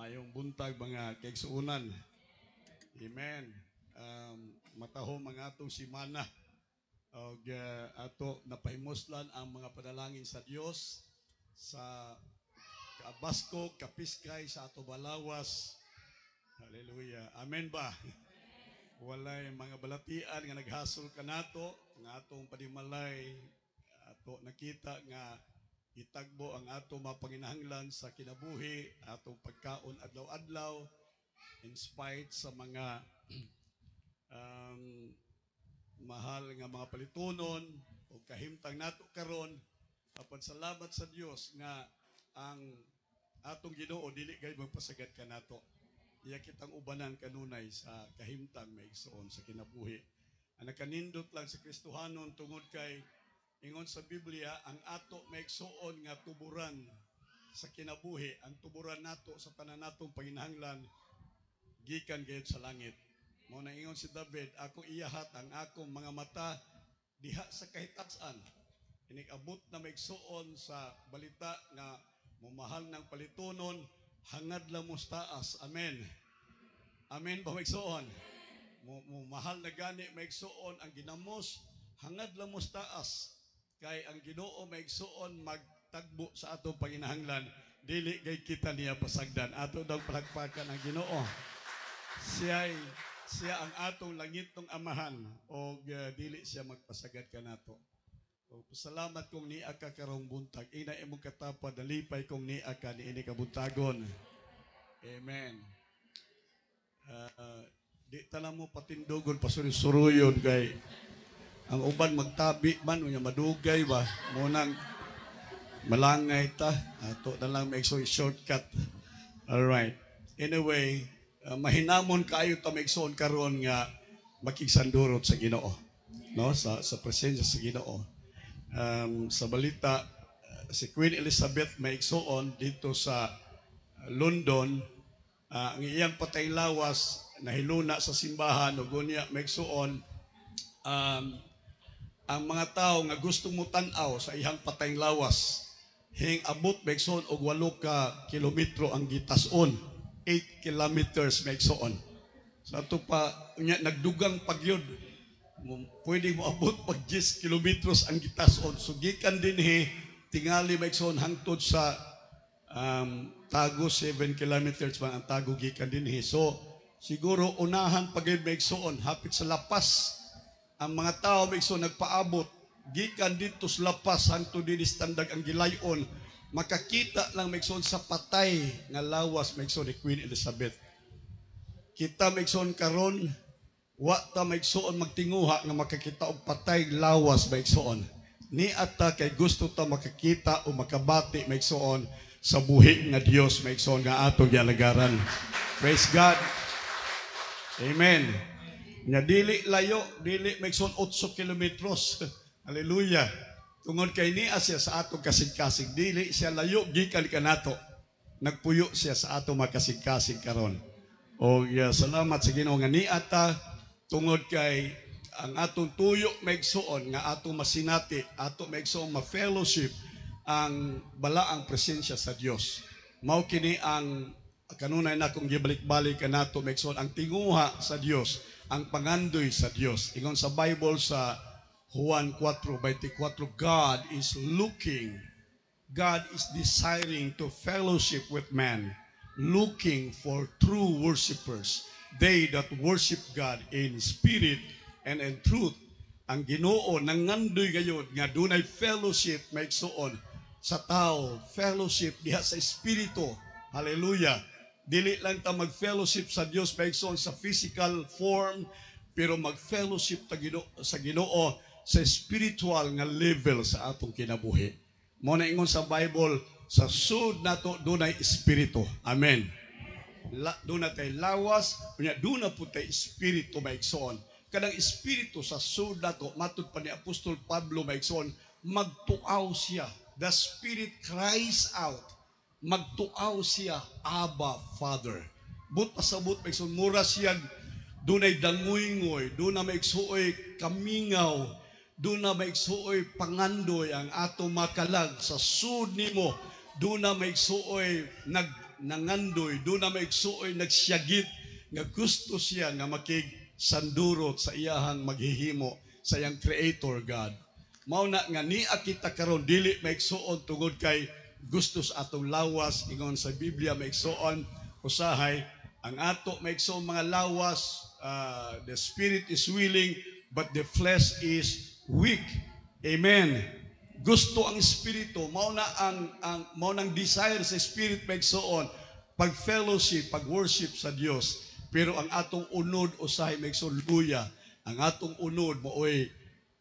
Mayong buntag mga kaigsuunan. Amen. Matahom ang atong simana. Og ato napahimuslan ang mga panalangin sa Dios sa kaabasko, kapiskay sa ato balawas. Hallelujah. Amen ba? Walay mga balatian nga naghasol kanato nga atong panimalay, ato nakita nga itagbo ang ato mapanginahanglan sa kinabuhi, atong pagkaon adlaw-adlaw in spite sa mga mahal nga mga palitunon o kahimtang nato karon. Apan salamat sa Dios nga ang atong Ginoo dili gay magpasagad kanato. Iya kitang ubanan kanunay sa kahimtang maigsoon sa kinabuhi. Ang nakanindot lang sa Kristohanon tungod kay ingon sa Biblia ang ato maigsoon nga tuburan sa kinabuhi, ang tuburan nato sa tanan natong panginahanglan gikan gayud sa langit. Mao na ingon si David, ako iyahat ang akong mga mata diha sa kahitasan. Inig-abot na maigsoon sa balita nga mumahal ng palitunon, hangad lang mo taas. Amen. Amen ba maigsoon? Mumahal na gani maigsoon ang ginamos, hangad lang mo taas. Kay ang Ginoo maigsoon magtagbo sa atong panginahanglan, dili kay kita niya pasagdan. Ato daw palakpakan ang Ginoo. Siya ang atong langitong amahan o dili siya magpasagad kanato. O pasalamat kong niya ka karong buntag. Ina imong katapad nalipay kong niya ka niini kabuntagon. Amen. Di tala mo patindogon pasuruyon kay ang uban magtabi man unya madugay ba munang malangay ta ato na lang make shortcut. All right. Anyway, mahinamon kaayo ta maigsoon karon nga makigsandurot sa Ginoo, no, sa presensya sa Ginoo. Sa balita si Queen Elizabeth maigsoon dito sa London, ang iyang patay lawas nahiluna sa simbahan ug unya maigsoon ang mga tao nga gustong mo tan-aw sa iyang patay lawas hing abot maigsoon og 8 ka kilometro ang gitas-on. 8 kilometers maigsoon. Sa ato pa unya nagdugang pagyod. Pwede mo abot pag 10 kilometros ang gitas-on. So gikan dinhi tingali maigsoon hangtod sa Tago 7 kilometers man ang Tago gikan dinhi. So siguro unahan pagyod maigsoon hapit sa lapas. Ang mga tao maigsoon nagpaabot gikan dito sa lapas hangtod dinhi standag ang gilayon. Makakita lang maigsoon sa patay nga lawas maigsoon ni Queen Elizabeth. Kita maigsoon karon wa ta maigsoon magtinguha nga makakita og patay lawas maigsoon. Ni ata kay gusto ta makakita o makabati maigsoon sa buhi nga Dios maigsoon nga atong gialagaran. Praise God. Amen. Nga dili layo, dili maigsoon 8 kilometros. Hallelujah. Tungod kay niya siya sa atong kasig-kasig, dili siya layo gikan kanato. Nagpuyo siya sa atong makasig-kasig karon. O salamat sa Ginoo nga niata tungod kay ang atong tuyo maigsoon nga atong masinati, atong maigsoon ma-fellowship ang balaang presensya sa Dios. Mao kini ang kanunay na kung gibalik-balik kanato maigsoon ang tinguha sa Dios, ang pangandoy sa Dios. Ingon sa Bible sa Juan 4:24, God is desiring to fellowship with man, looking for true worshipers, they that worship God in spirit and in truth. Ang Ginoo nangandoy gayud nga dunay fellowship maigsoon sa tao, fellowship diha sa espiritu. Hallelujah. Dili lang ta mag-fellowship sa Dios maigsoon sa physical form, pero mag-fellowship ta sa Ginoo sa spiritual nga level sa atong kinabuhi. Mo na ingon sa Bible, sa sud nato dunay espiritu. Amen. Duna tay lawas, unya duna pud tay espiritu maigsoon. Kanang espiritu sa sud nato matud pa ni Apostol Pablo maigsoon, magtuaw siya. The Spirit cries out. Magtuaw siya, Abba, Father. But pasabot maigsoon, mura siya dunay dangoy-ngoy, duna maigsuoy kamingaw, duna maigsuoy pangandoy ang ato makalag sa sud nimo, duna maigsuoy nangandoy, doon na maigsuoy nagsyagit nga gusto siya nga sandurot sa iyahang maghihimo sa iyang creator God. Mao na nga ni kita karon dili maigsuon tungod kay gusto sa atong lawas, ingon sa Biblia maigsuon usahay ang ato maigsuon mga lawas, the spirit is willing but the flesh is weak. Amen. Gusto ang espiritu, mao na mao nang desire sa spirit maigsuon pag fellowship, pag worship sa Dios. Pero ang atong unod usahay maigsuon luya. Ang atong unod maoy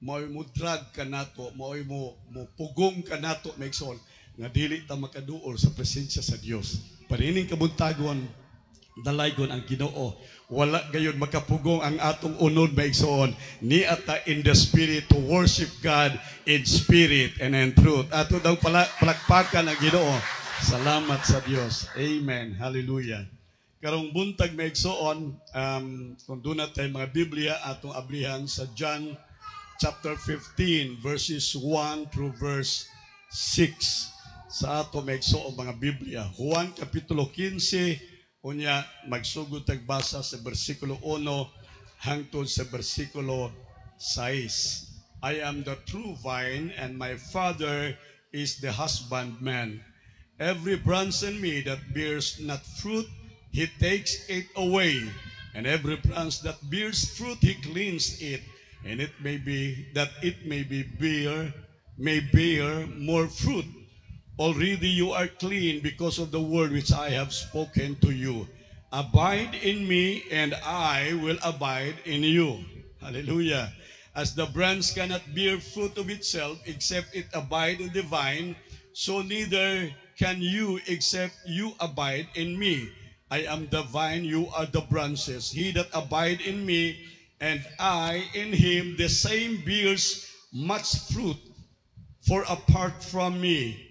mo drag kanato, maoy mo pugong kanato maigsuon nga dili ta makaduol sa presensya sa Dios. Panining kabuntagon dalaygon ang Ginoo. Wala gayon makapugong ang atong unod maigsoon ni ata in the spirit to worship God in spirit and in truth. Ato daw palakpakan ang Ginoo. Salamat sa Dios. Amen. Hallelujah. Karong buntag maigsoon, kung doon natin mga Biblia atong ablihan sa John chapter 15 verses 1 through verse 6 sa ato maigsoon mga Biblia. Juan kapitulo 15 unya magsugod tagbasa sa bersikulo 1 hangtod sa bersikulo 6. I am the true vine and my Father is the husbandman. Every branch in me that bears not fruit, he takes it away. And every branch that bears fruit, he cleans it. And it may be that it may bear more fruit. Already you are clean because of the word which I have spoken to you. Abide in me, and I will abide in you. Hallelujah. As the branch cannot bear fruit of itself except it abide in the vine, so neither can you except you abide in me. I am the vine, you are the branches. He that abide in me, and I in him, the same bears much fruit. For apart from me,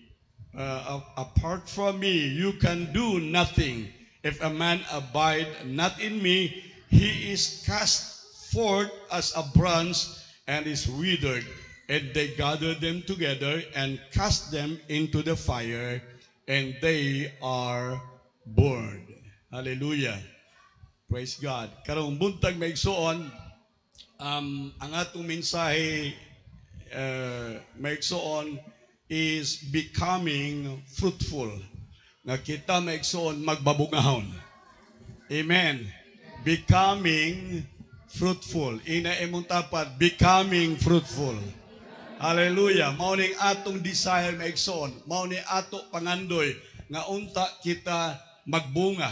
you can do nothing. If a man abide not in me, he is cast forth as a branch and is withered. And they gather them together and cast them into the fire, and they are burned. Hallelujah. Praise God. Karong buntag maigsoon, ang atong mensahe maigsoon is becoming fruitful. Nga kita maigsoon magbabungahon. Amen. Becoming fruitful. Ina imong tapat, becoming fruitful. Hallelujah. Mao ning atong desire maigsoon. Mao ni ato pangandoy nga unta kita magbunga.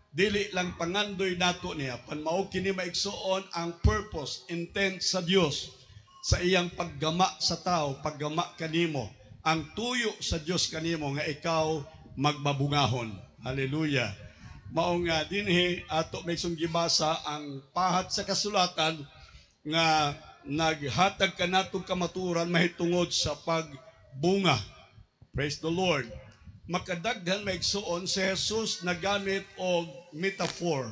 Dili lang pangandoy nato niya. Pan mao kini maigsoon ang purpose, intent sa Dios sa iyang paggama sa tao, paggama kanimo. Ang tuyo sa Dios kanimo nga ikaw magbabungahon. Hallelujah. Mao nga dinhi ato maysong gibasa ang pahat sa kasulatan nga naghatag kanatong kamaturan mahitungod sa pagbunga. Praise the Lord. Makadaghan maigsuon si Jesus nagamit og metaphor.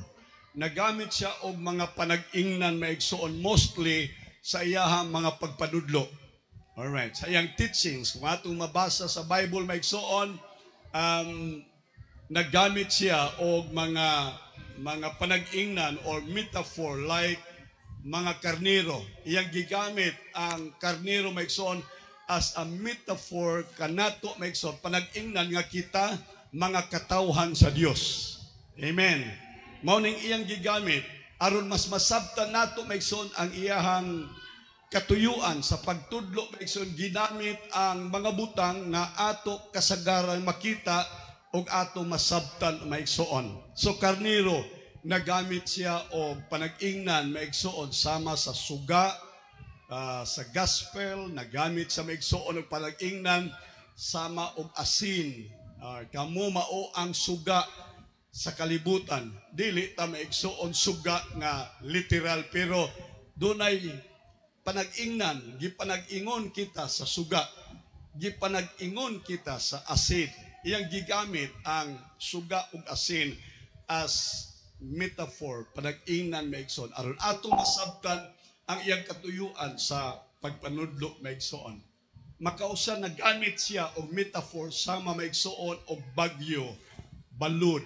Nagamit siya og mga panag-ingnan maigsuon mostly sa iyahang mga pagpanudlo. Alright, sa iyang teachings, kung atong mabasa sa Bible maigsuon, naggamit siya og mga panag-ingnan or metaphor like mga karnero. Iyang gigamit ang karnero maigsuon as a metaphor kanato maigsuon panag-ingnan nga kita mga katawhan sa Dios. Amen. Mao ning iyang gigamit aron mas masabtan nato maigsuon ang iyahang katuyuan sa pagtudlo maigsoon ginamit ang mga butang na ato kasagaran makita og ato masabtan maigsoon. So karnero nagamit siya og panag-ingnan maigsoon sama sa suga, sa gospel nagamit sa maigsoon og panag-ingnan sama og asin. Kamo mao ang suga sa kalibutan. Dili ta maigsoon suga nga literal pero dunay panag-ingnan, gipanag-ingon kita sa suga, gipanag-ingon kita sa asin. Iyang gigamit ang suga ug asin as metaphor, panag-ingnan maigsoon. Aron ato masabtan ang iyang katuyuan sa pagpanudlo maigsoon. Makausa nagamit siya og metaphor sama maigsoon og bagyo. balod.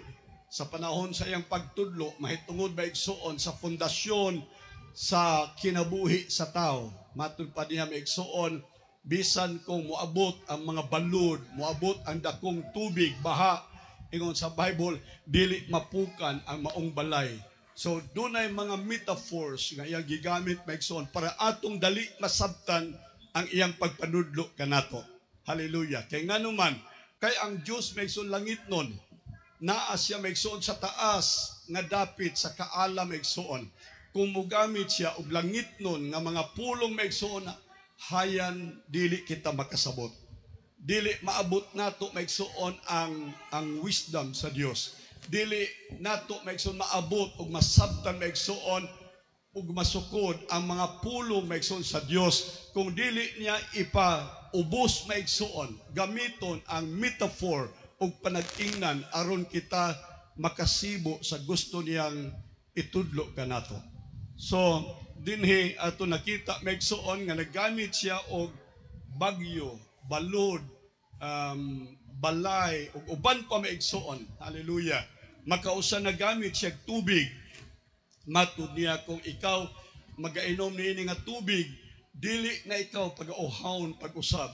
Sa panahon sa iyang pagtudlo, mahitungod maigsuon sa pundasyon sa kinabuhi sa tao. Matud pa niya maigsuon, bisan kung moabot ang mga balod, moabot ang dakong tubig, baha, ingon sa Bible, dili mapukan ang maong balay. So, dunay mga metaphors nga iyang gigamit maigsuon para atong dali masabtan ang iyang pagpanudlo kanato. Hallelujah. Kay nganuman, kay ang Diyos maigsuon langit nun, naa siya maigsuon sa taas nga dapit sa kaala maigsuon. Kung mugamit siya og langit nun nga mga pulong maigsuon, hayan dili kita makasabot. Dili maabot nato maigsuon ang wisdom sa Dios. Dili nato maigsuon maabot og masabtan maigsuon ug masukod ang mga pulong maigsuon sa Dios kung dili niya ipaubos maigsuon gamiton ang metaphor ug panag-ingnan aron kita makasibo sa gusto niyang itudlo kanato. So dinhi ato nakita maigsuon nga naggamit siya og bagyo, balod, balay ug uban pa maigsuon. Hallelujah. Makausa nagamit siya tubig. Matud niya kung ikaw magainom niini nga tubig, dili na ikaw pag-auhawon pag-usab.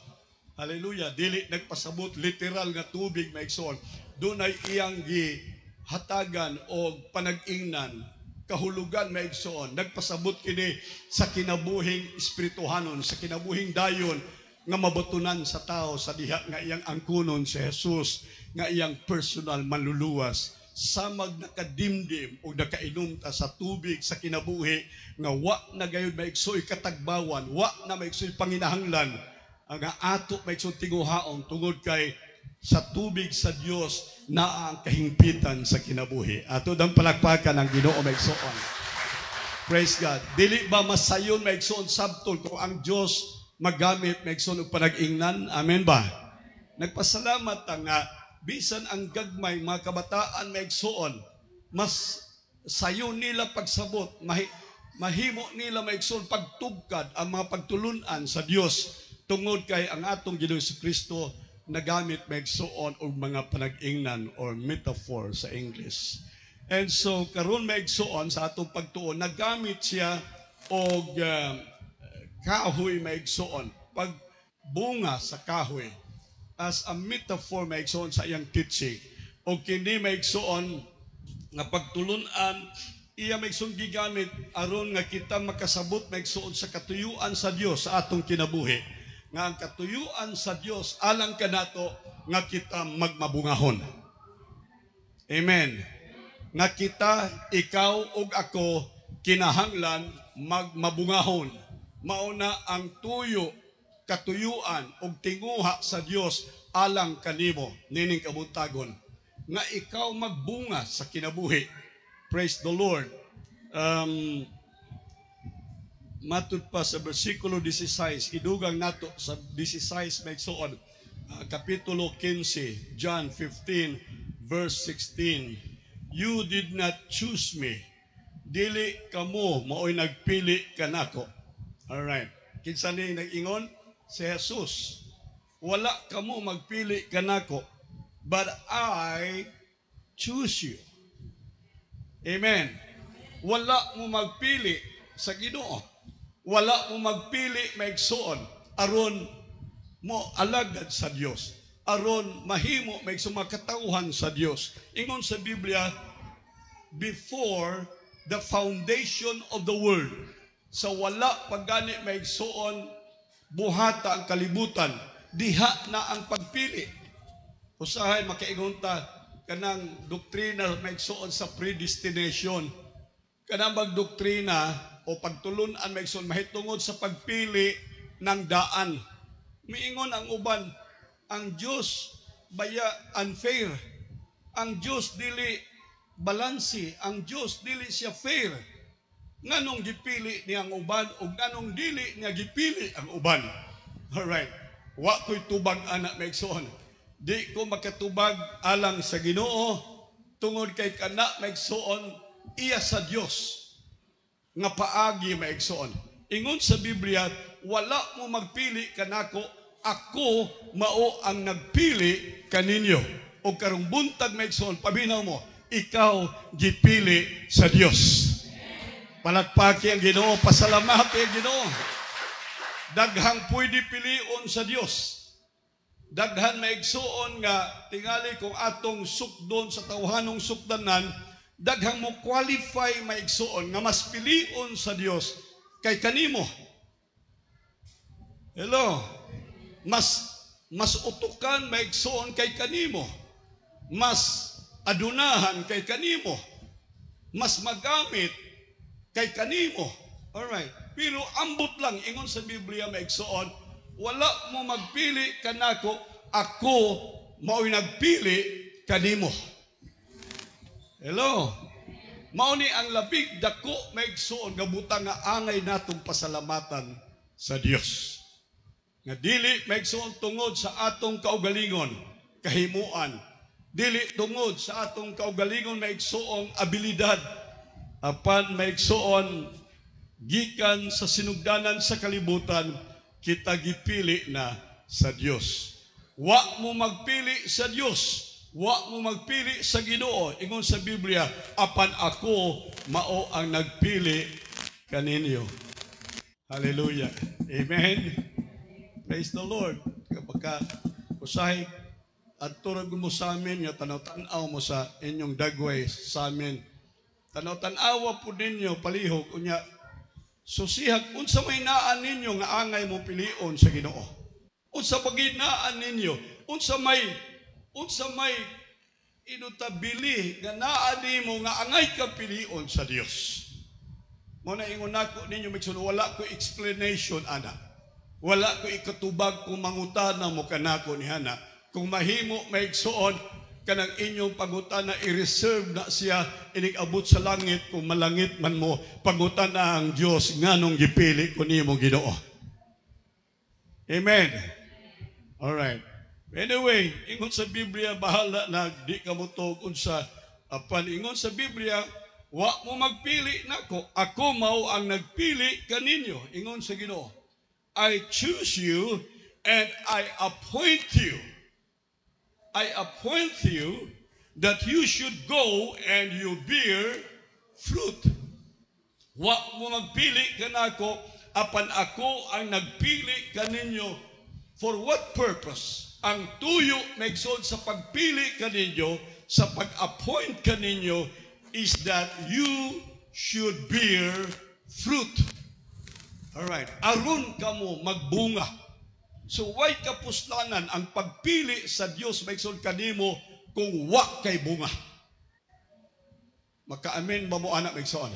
Hallelujah. Dili nagpasabot literal nga tubig maigsoon. Dunay iyang gihatagan og panag-ingnan, kahulugan maigsoon. Nagpasabot kini sa kinabuhing espirituhanon, sa kinabuhing dayon nga mabatunan sa tao sa diha nga iyang angkunon si Jesus, nga iyang personal manluluwas. Samag nakadimdim o nakainom ta sa tubig sa kinabuhi nga wa na gayud maigsoy katagbawan, wa na maigsoy panginahanglan ang ato maigsoy tinguhaon tungod kay sa tubig sa Dios na ang kahingpitan sa kinabuhi. Ato dang palakpakan ang Ginoo maigsoon. Praise God. Dili ba masayon maigsoon sabtol kung ang Dios magamit maigsoon og panag-ingnan? Amen ba? Nagpasalamat nga bisan ang gagmay mga kabataan maigsuon, mas sayo nila pagsabot, mahimo nila maigsuon pagtugkad ang mga pagtulunan sa Dios tungod kay ang atong Ginoo Kristo nagamit maigsuon og mga panag-ingnan or metaphor sa English. And so karon maigsuon sa atong pagtuon nagamit siya og kahoy maigsuon, pagbunga sa kahoy as a metaphor maigsuon sa iyang teaching. O kini maigsuon nga pagtulunan iya maigsuon gigamit aron nga kita makasabot maigsuon sa katuyuan sa Dios sa atong kinabuhi. Nga ang katuyuan sa Dios alang kanato nga kita magmabungahon. Amen. Nga kita, ikaw ug ako kinahanglan magmabungahon. Mauna ang tuyo, katuyuan ug tinguha sa Dios alang kanimo nining kabuntagon nga ikaw magbunga sa kinabuhi. Praise the Lord. Matud pa sa bersikulo 16, idugang nato sa 16 maigsuon, kapitulo 15, John 15 verse 16. You did not choose me, dili kamo maoy nagpili kanako. All right. Kinsa ni nag-ingon? Si Jesus, wala kamo magpili kanako, but I choose you. Amen. Wala mo magpili sa Ginoo. Wala mo magpili maigsuon aron mo alagad sa Dios, aron mahimo maigsuon makatauhan sa Dios. Ingon sa Biblia, before the foundation of the world, sa wala pagani maigsuon buhata ang kalibutan, diha na ang pagpili. Usahay makaingon ta kanang doktrina maigsuon sa predestination. Kanang magdoktrina o pagtulunan maigsuon mahitungod sa pagpili ng daan. Miingon ang uban, ang Dios baya unfair. Ang Dios dili balansi, ang Dios dili siya fair. Nganong gipili niya ang uban o nganong dili niya gipili ang uban. Alright. Wa ko'y tubag anak maigsoon. Di ko makatubag alang sa Ginoo tungod kay kana maigsoon iya sa Dios nga paagi maigsoon. Ingon sa Biblia, wala mo magpili kanako, ako mao ang nagpili kaninyo. O o karong buntag maigsoon, paminaw mo, ikaw gipili sa Dios. Palakpaki ang Ginoo, pasalamati ang Ginoo. Daghang pwede pilion sa Dios. Daghan maigsuon nga tingali kung atong sukdon sa tawhanong sukdanan, daghang mo qualify maigsuon nga mas pilion sa Dios kay kanimo. Hello. Mas utukan maigsuon kay kanimo. Mas adunahan kay kanimo. Mas magamit kay kanimo. Alright. Pero ambot lang ingon sa Biblia maigsuon, wala mo magpili kanako, ako mao'y nagpili kanimo. Hello. Mao ni ang labig dako maigsuon nga butang nga angay natong pasalamatan sa Dios. Nga dili maigsuon tungod sa atong kaugalingon, kahimuan. Dili tungod sa atong kaugalingon maigsuong abilidad. Apan maigsuon gikan sa sinugdanan sa kalibutan, kita gipili na sa Dios. Wa mo magpili sa Dios. Wa mo magpili sa Ginoo. Ingon sa Biblia, apan ako mao ang nagpili kaninyo. Hallelujah. Amen. Praise the Lord. Kapag usahay at turag mo sa amin, nga tanaw-tanaw mo sa inyong dagway sa amin. Tanaw-tanawa po ninyo palihog. Unya, susihag, unsa may naan ninyo nga angay mo pilion sa Ginoo. Unsa paginaan ninyo, unsa may inutabili nga naan nimo nga angay ka pilion sa Dios. Mo na ingon nako ninyo migsuon, wala ko explanation ana. Wala ko ikatubag kung mangutana mo kanako nihana. Kung mahimo maigsuon kanang inyong pangutana i-reserve na siya inig-abot sa langit kung malangit man mo pangutana ang Dios nganong gipili ko nimo Ginoo. Amen. All right. Anyway, ingon sa Biblia bahala na di ka mutog unsa apan ingon sa Biblia wa mo magpili nako, ako mao ang nagpili kaninyo. Ingon sa Ginoo, I choose you and I appoint you. I appoint you that you should go and you bear fruit. Wa mo magpili kanako, apan ako ang nagpili kaninyo. For what purpose? Ang tuyo maigsoon sa pagpili kaninyo, sa pag-appoint kaninyo, is that you should bear fruit. Alright. Aron kamo magbunga. So why kapuslanan ang pagpili sa Dios maigsoon kanimo kung wa kay bunga? Maka-amen ba mo anak maigsoon?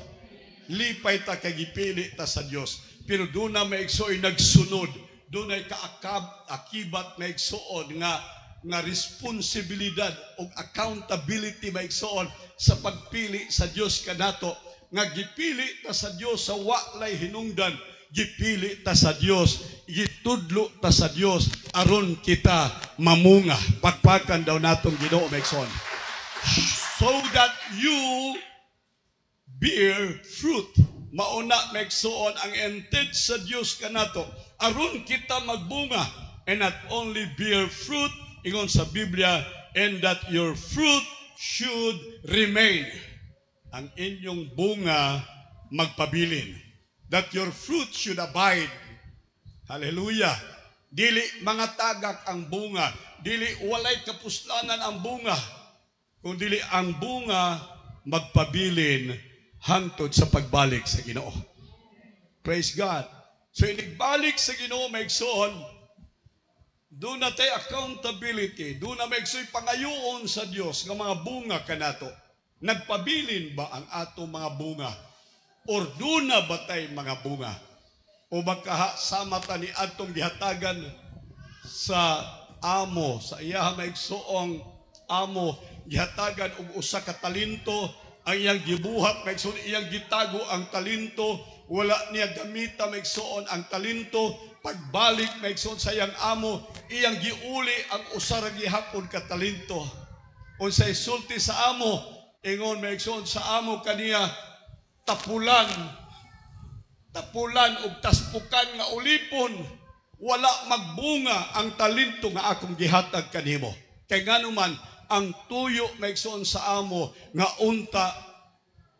Lipay ta kay gipili ta sa Dios, pero doon na maigsoon nagsunod, doon ay akibat maigsoon nga responsibilidad o accountability maigsoon sa pagpili sa Dios kanato, nga gipili ta sa Dios sa walay hinungdan, gipili ta sa Dios, gitudlo ta sa Dios aron kita mamunga. Pakpakan daw natong Ginoo maigsoon. So that you bear fruit. Mauna maigsoon ang intent sa Dios kanato aron kita magbunga, and not only bear fruit, ingon sa Biblia, and that your fruit should remain. Ang inyong bunga magpabilin. That your fruit should abide. Hallelujah. Dili mga tagak ang bunga. Dili walay kapuslanan ang bunga. Kung dili ang bunga magpabilin hangtod sa pagbalik sa Ginoo. Praise God. So inigbalik sa Ginoo maigsoon, doon na tayo accountability, doon na maigsoon pangayoon sa Dios ng mga bunga kanato. Nagpabilin ba ang atong mga bunga? Or doon na ba tayo mga bunga? O baka sama ta ni atong gihatagan sa amo, sa iya maigsoong amo, gihatagan og usa ka talento, ang iyang gibuhat maigsoon, iyang gitago ang talento, wala niya gamita maigsoon ang talento, pagbalik maigsoon sa iyang amo, iyang giuli ang usa ra gihapon ka talento. Unsay sulti sa amo, ingon maigsoon sa amo kaniya, tapulan ug taspukan nga ulipon, wala magbunga ang talento nga akong gihatag kanimo. Kay nganuman ang tuyo maigsoon sa amo nga unta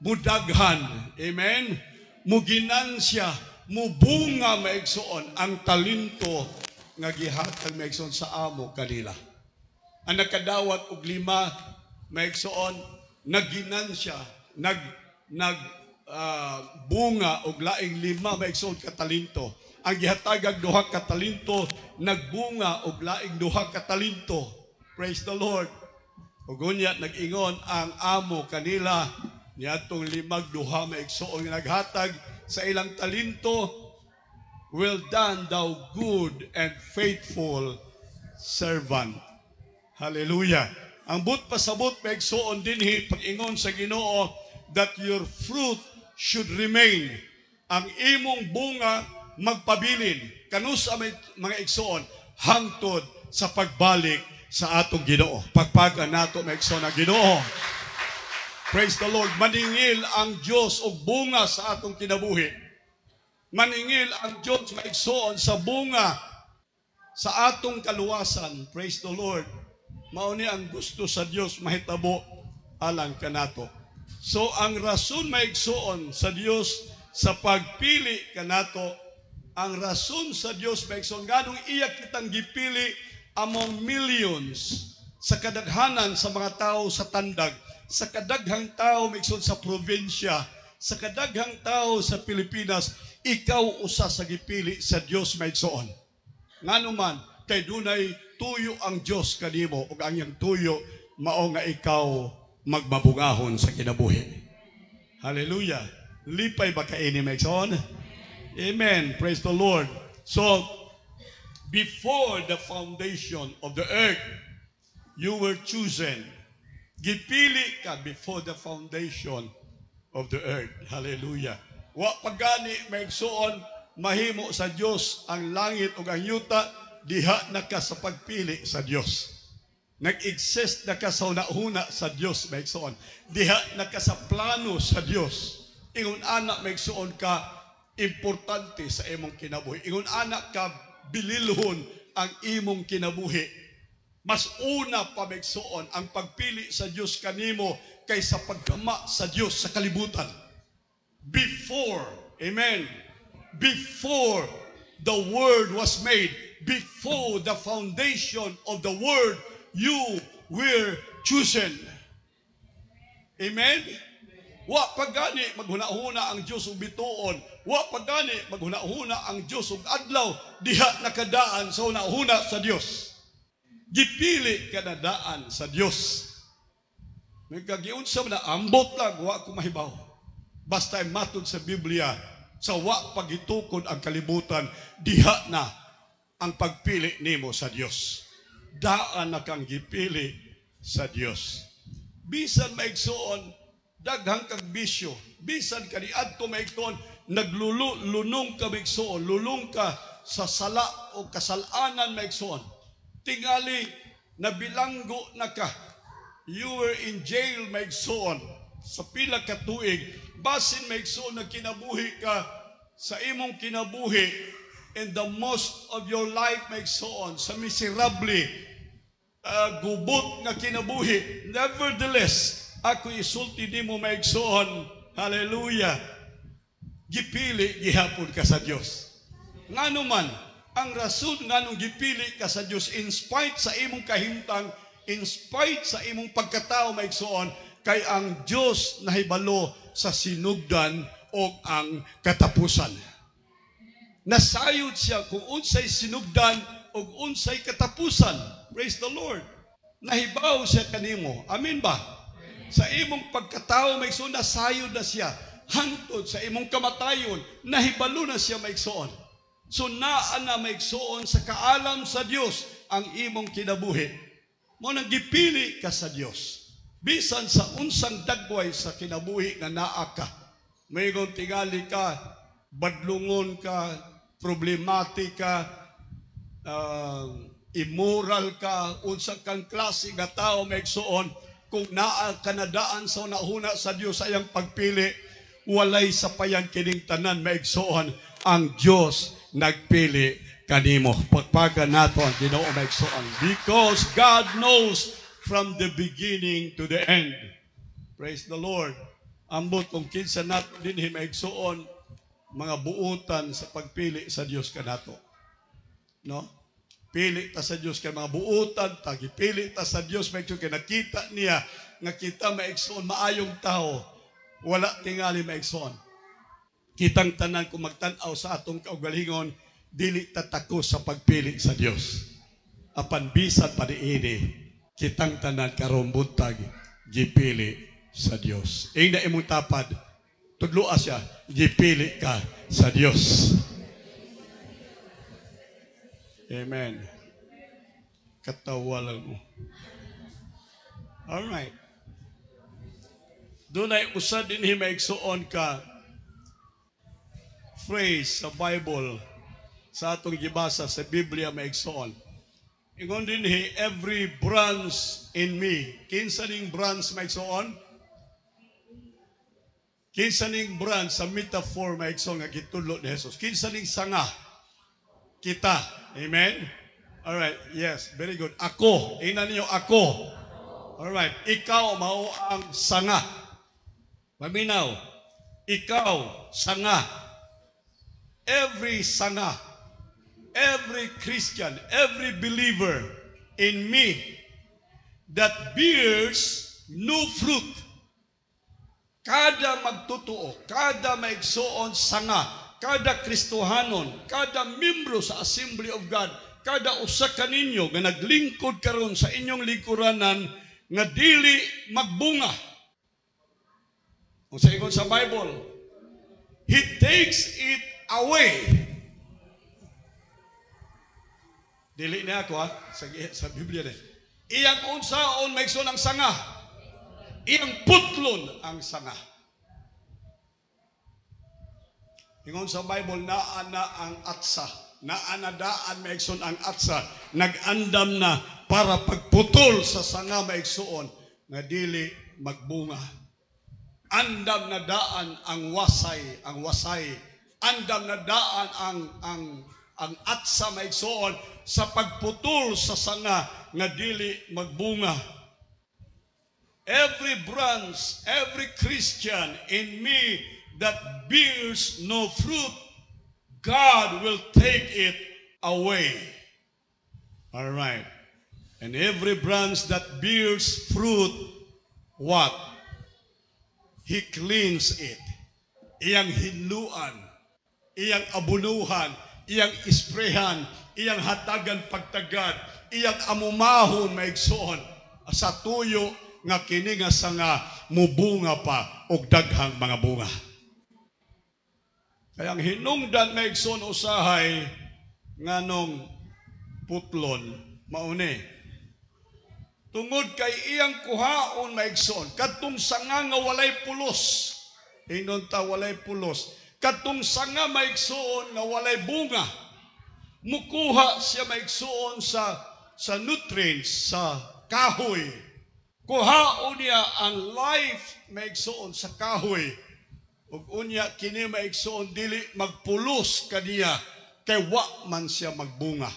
mudaghan. Amen? Muginansya, mubunga maigsoon ang talento nga gihatag maigsoon sa amo kanila. Ang nakadawat og 5 maigsoon nagginansya, bunga og laing 5 maigsoon ka talento. Ang gihatagag 2 ka talento nagbunga og laing 2 ka talento. Praise the Lord. Ug unya nag-ingon ang amo kanila niadtong 5 2 maigsoon nga naghatag sa ilang talento, well done thou good and faithful servant. Hallelujah. Ang but pasabot maigsoon dinhi pag-ingon sa Ginoo that your fruit should remain. Ang imong bunga magpabilin kanus sa mga igsoon hangtod sa pagbalik sa atong Ginoo. Pagpagan nato maigsoon ang Ginoo. Praise the Lord. Maningil ang Dios og bunga sa atong kinabuhi. Maningil ang Dios maigsoon sa bunga sa atong kaluwasan. Praise the Lord. Mao ni ang gusto sa Dios mahitabo alang kanato. So ang rason maigsoon sa Dios sa pagpili kanato, ang rason sa Dios maigsoon nganong iya kitang gipili among millions sa kadaghanan sa mga tao sa tandag, sa kadaghang tao maigsoon sa probinsya, sa kadaghang tao sa Pilipinas, ikaw usa sa gipili sa Dios maigsoon. Ngano man kay dunay tuyo ang Dios kanimo ug ang iyang tuyo mao nga ikaw magmabungahon sa kinabuhi. Hallelujah. Lipay ba kaini maigsoon? Amen. Praise the Lord. So, before the foundation of the earth, you were chosen. Gipili ka before the foundation of the earth. Hallelujah. Wa pagani maigsoon mahimo sa Dios ang langit ug ang yuta, diha na ka sa pagpili sa Dios. Nag-exist na ka sa una-una sa Dios maigsoon. Diha na ka sa plano sa Dios. Ingon anak maigsoon ka importante sa imong kinabuhi. Ingon anak ka bililhon ang imong kinabuhi. Mas una pa maigsoon ang pagpili sa Dios kanimo kaysa pagkama sa Dios sa kalibutan. Before, amen, before the world was made, before the foundation of the world, you were chosen. Amen? Wa pagani maghuna-huna ang Dios og bituon. Wa pagani maghuna-huna ang Dios og adlaw diha nakadaan sa una-huna sa Dios. Gipili kanadaan sa Dios. Nagkagiunsa na ambot lang wa ko mahibaw. Basta matod sa Biblia sa wa pagitukod ang kalibutan, diha na ang pagpili nimo sa Dios. Daan na kang gipili sa Dios. Bisan maigsoon daghang kag bisyo, bisan kaniadto maigsoon naglulunong ka maigsoon, lulong ka sa sala o kasalanan maigsoon. Tingali nabilanggo na ka. You were in jail maigsoon sa pila ka tuig. Basin maigsoon na kinabuhi ka sa imong kinabuhi in the most of your life maigsoon sa miserable gubot nga kinabuhi. Nevertheless, ako isulti nimo maigsoon, hallelujah, gipili gihapon ka sa Dios. Ngano man ang rason nganong gipili ka sa Dios in spite sa imong kahimtang, in spite sa imong pagkatao maigsoon, kay ang Dios nahibalo sa sinugdan o ang katapusan. Nasayod siya kung unsay sinugdan o unsay katapusan. Praise the Lord. Nahibaw siya kanimo. Amen ba? Sa imong pagkatao maigsoon, nasayod na siya. Hangtod sa imong kamatayon, nahibalo na siya maigsoon. So naa na maigsoon sa kaalam sa Dios ang imong kinabuhi. Mo nang gipili ka sa Dios. Bisan sa unsang dagway sa kinabuhi nga naa ka. Mayroong tingali ka, badlungon ka, problematika, immoral ka, unsang kang klase nga tao maigsoon, kung naa kanadaan sa unahuna sa Dios sa iyang pagpili, walay sapayan kining tanan maigsoon, ang Dios nagpili kanimo. Pagpagan nato ang Ginoo maigsoon. Because God knows from the beginning to the end. Praise the Lord. Ambot kung kinsa nato dinhi maigsuon mga buutan sa pagpili sa Dios kanato. No? Pili ta sa Dios kay mga buutan, tagipili ta sa Dios maigsuon kay nakita niya nga kita maigsuon maayong tao, wala tingali maigsuon. Kitang tanan kung magtan-aw sa atong kaugalingon, dili tatako sa pagpili sa Dios. Apan bisan pa diini, kitang tanan karon buntag gipili sa Dios. Ing na imong tapad, tudloa siya, gipili ka sa Dios. Amen. Katawalan mo. Alright. Doon ay usad din himaigsuon ka phrase sa Bible sa atong gibasa sa Biblia maigsuon. Ingon din every branch in me. Kinsa ning branch maigsuon? Kinsa ning branch sa metaphor maigsuon nga gitudlo ni Jesus. Kinsa ning sanga? Kita. Amen? Alright, yes, very good. Ako. Ina niyo ako. Alright, ikaw mao ang sanga. Maminaw. Ikaw, sanga. Every sanga, every Christian, every believer in me that bears no fruit. Kada magtutuo, kada maigsuon sanga, kada Kristohanon, kada membro sa Assembly of God, kada usa ka ninyo nga naglingkod karon sa inyong lingkuranan nga dili magbunga. Kung sa ingon sa Bible, He takes it away. Dili na ako sa Biblia na. Iyang unsaon maigsoon ang sanga. Iyang putlon ang sanga. Ingon sa Bible, naana ang atsa. Naanadaan maigsoon ang atsa. Nag-andam na para pagputol sa sanga maigsoon na dili magbunga. Andam na daan ang wasay. Andam na daan ang atsa maigsoon sa pagputol sa sanga nga dili magbunga. Every branch, every Christian in me that bears no fruit, God will take it away. All right. And every branch that bears fruit, what? He cleans it. Iyang hinluan, iyang abunuhan, iyang isprehan, iyang hatagan pagtagad, iyang amumahon maigsoon sa tuyo nga kini nga sanga mubunga pa og daghang mga bunga. Kaya ang hinungdan maigsoon usahay nganong putlon mauni. Tungod kay iyang kuhaon maigsoon kadtong sanga nga walay pulos. Inon ta walay pulos. Kadtong sanga maigsoon nga walay bunga. Mukuha siya maigsoon sa nutrients sa kahoy. Kuhaon niya ang life maigsoon sa kahoy. Ug unya kini maigsoon dili magpulos kaniya kay wa man siya magbunga.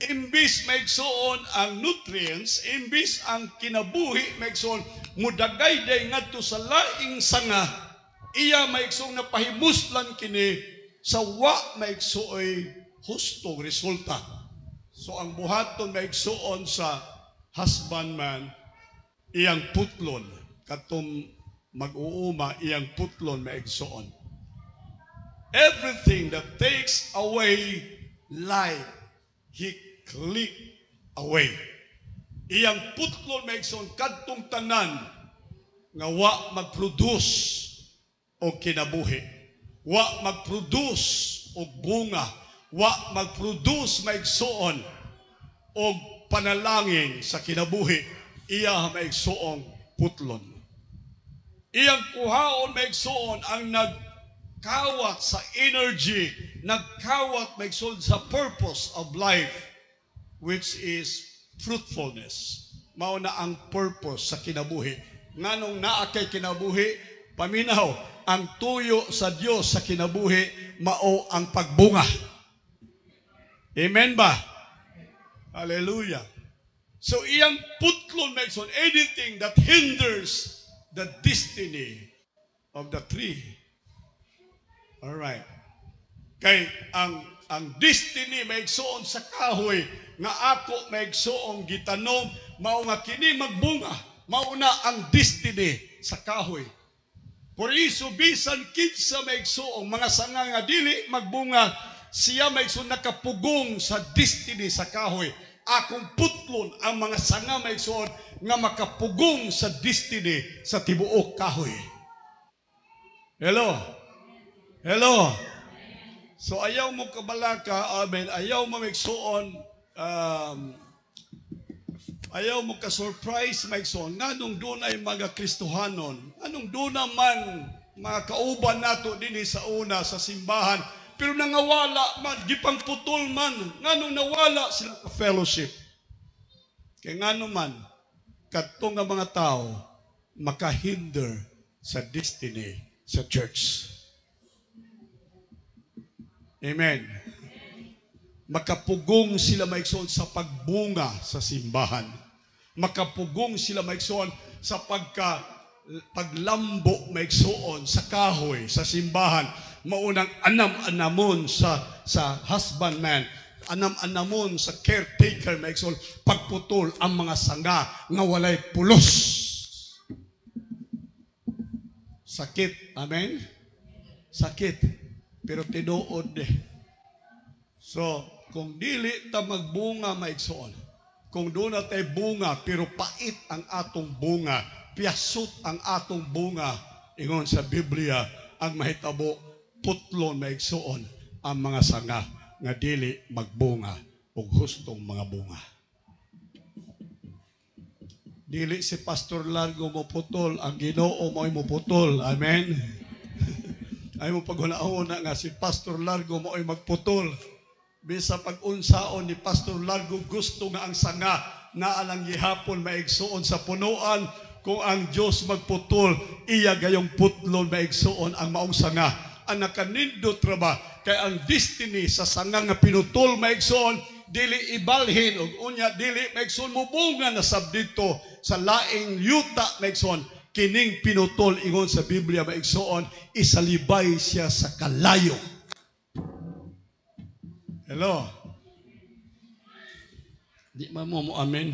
Imbis maigsoon ang nutrients, imbis ang kinabuhi maigsoon mudagay day ngadto sa laing sanga, iya maigsoon na pahimuslan kini sa wa maigsuoy hustong resulta. So ang buhaton maigsuon sa husbandman iyang putlon katong mag-uuma iyang putlon maigsuon. Everything that takes away life, He clean away. Iyang putlon maigsoon kadtong tanan nga wa mag-produce og kinabuhi, wa mag-produce og bunga, wa mag-produce maigsoon og panalangin sa kinabuhi. Iya maigsoong putlon. Iyang kuhaon maigsoon ang nagkawat sa energy, nagkawat maigsoon sa purpose of life, which is fruitfulness. Mao na ang purpose sa kinabuhi. Nganong naa kay kinabuhi, paminaw, ang tuyo sa Dios sa kinabuhi mao ang pagbunga. Amen ba? Hallelujah. So iyang putlon maigsoon anything that hinders the destiny of the tree. All right. Kay ang destiny maigsoon sa kahoy nga ako maigsoong gitanom mao nga kini magbunga, mao na ang destiny sa kahoy. Por iso bisan kinsa maigsoong mga sanga nga dili magbunga, siya maigsoon nakapugong sa destiny sa kahoy. Akong putlon ang mga sanga maigsoon nga makapugong sa destiny sa tibuok kahoy. Hello. Hello. So ayaw mo kabalaka, amen, ayaw mo maigsoon, ayaw mo ka-surprise maigsoon, nganong doon ay mga Kristohanon, anong doon naman mga kauban nato din sa una sa simbahan, pero nangawala man, gipang putol man, nganong nawala sila ka-fellowship. Kaya ngano man, kadto nga mga tao, makahinder sa destiny sa church. Amen. Makapugong sila maigsoon sa pagbunga sa simbahan. Makapugong sila maigsoon sa paglambo maigsoon sa kahoy sa simbahan. Maunang anam-anamon sa husbandman, anam-anamon sa caretaker maigsoon pagputol ang mga sanga nga walay pulos. Sakit. Amen. Sakit. Pero tinuod So, kung dili ta magbunga maigsoon, kung doon na tayo bunga, pero pait ang atong bunga, piyasot ang atong bunga, ingon sa Biblia, ang mahitabo, putlon maigsoon ang mga sanga nga dili magbunga o hustong mga bunga. Dili si Pastor Largo mo putol, ang Ginoo mo'y mo putol. Amen. Ay mo pag-una nga si Pastor Largo mo ay magputol. Bisa pag-unsaon ni Pastor Largo gusto nga ang sanga na alang gihapon maigsuon sa punuan. Kung ang Diyos magputol, iya gayong putlon maigsuon ang maong sanga. Ang nakanindot ra ba kay ang destiny sa sanga nga pinutol maigsuon dili ibalhin og unya dili maigsuon mubunga na sabdito sa laing yuta maigsuon. Kining pinutol ingon sa Biblia maigsoon, isalibay siya sa kalayo. Hello? Di mo amen?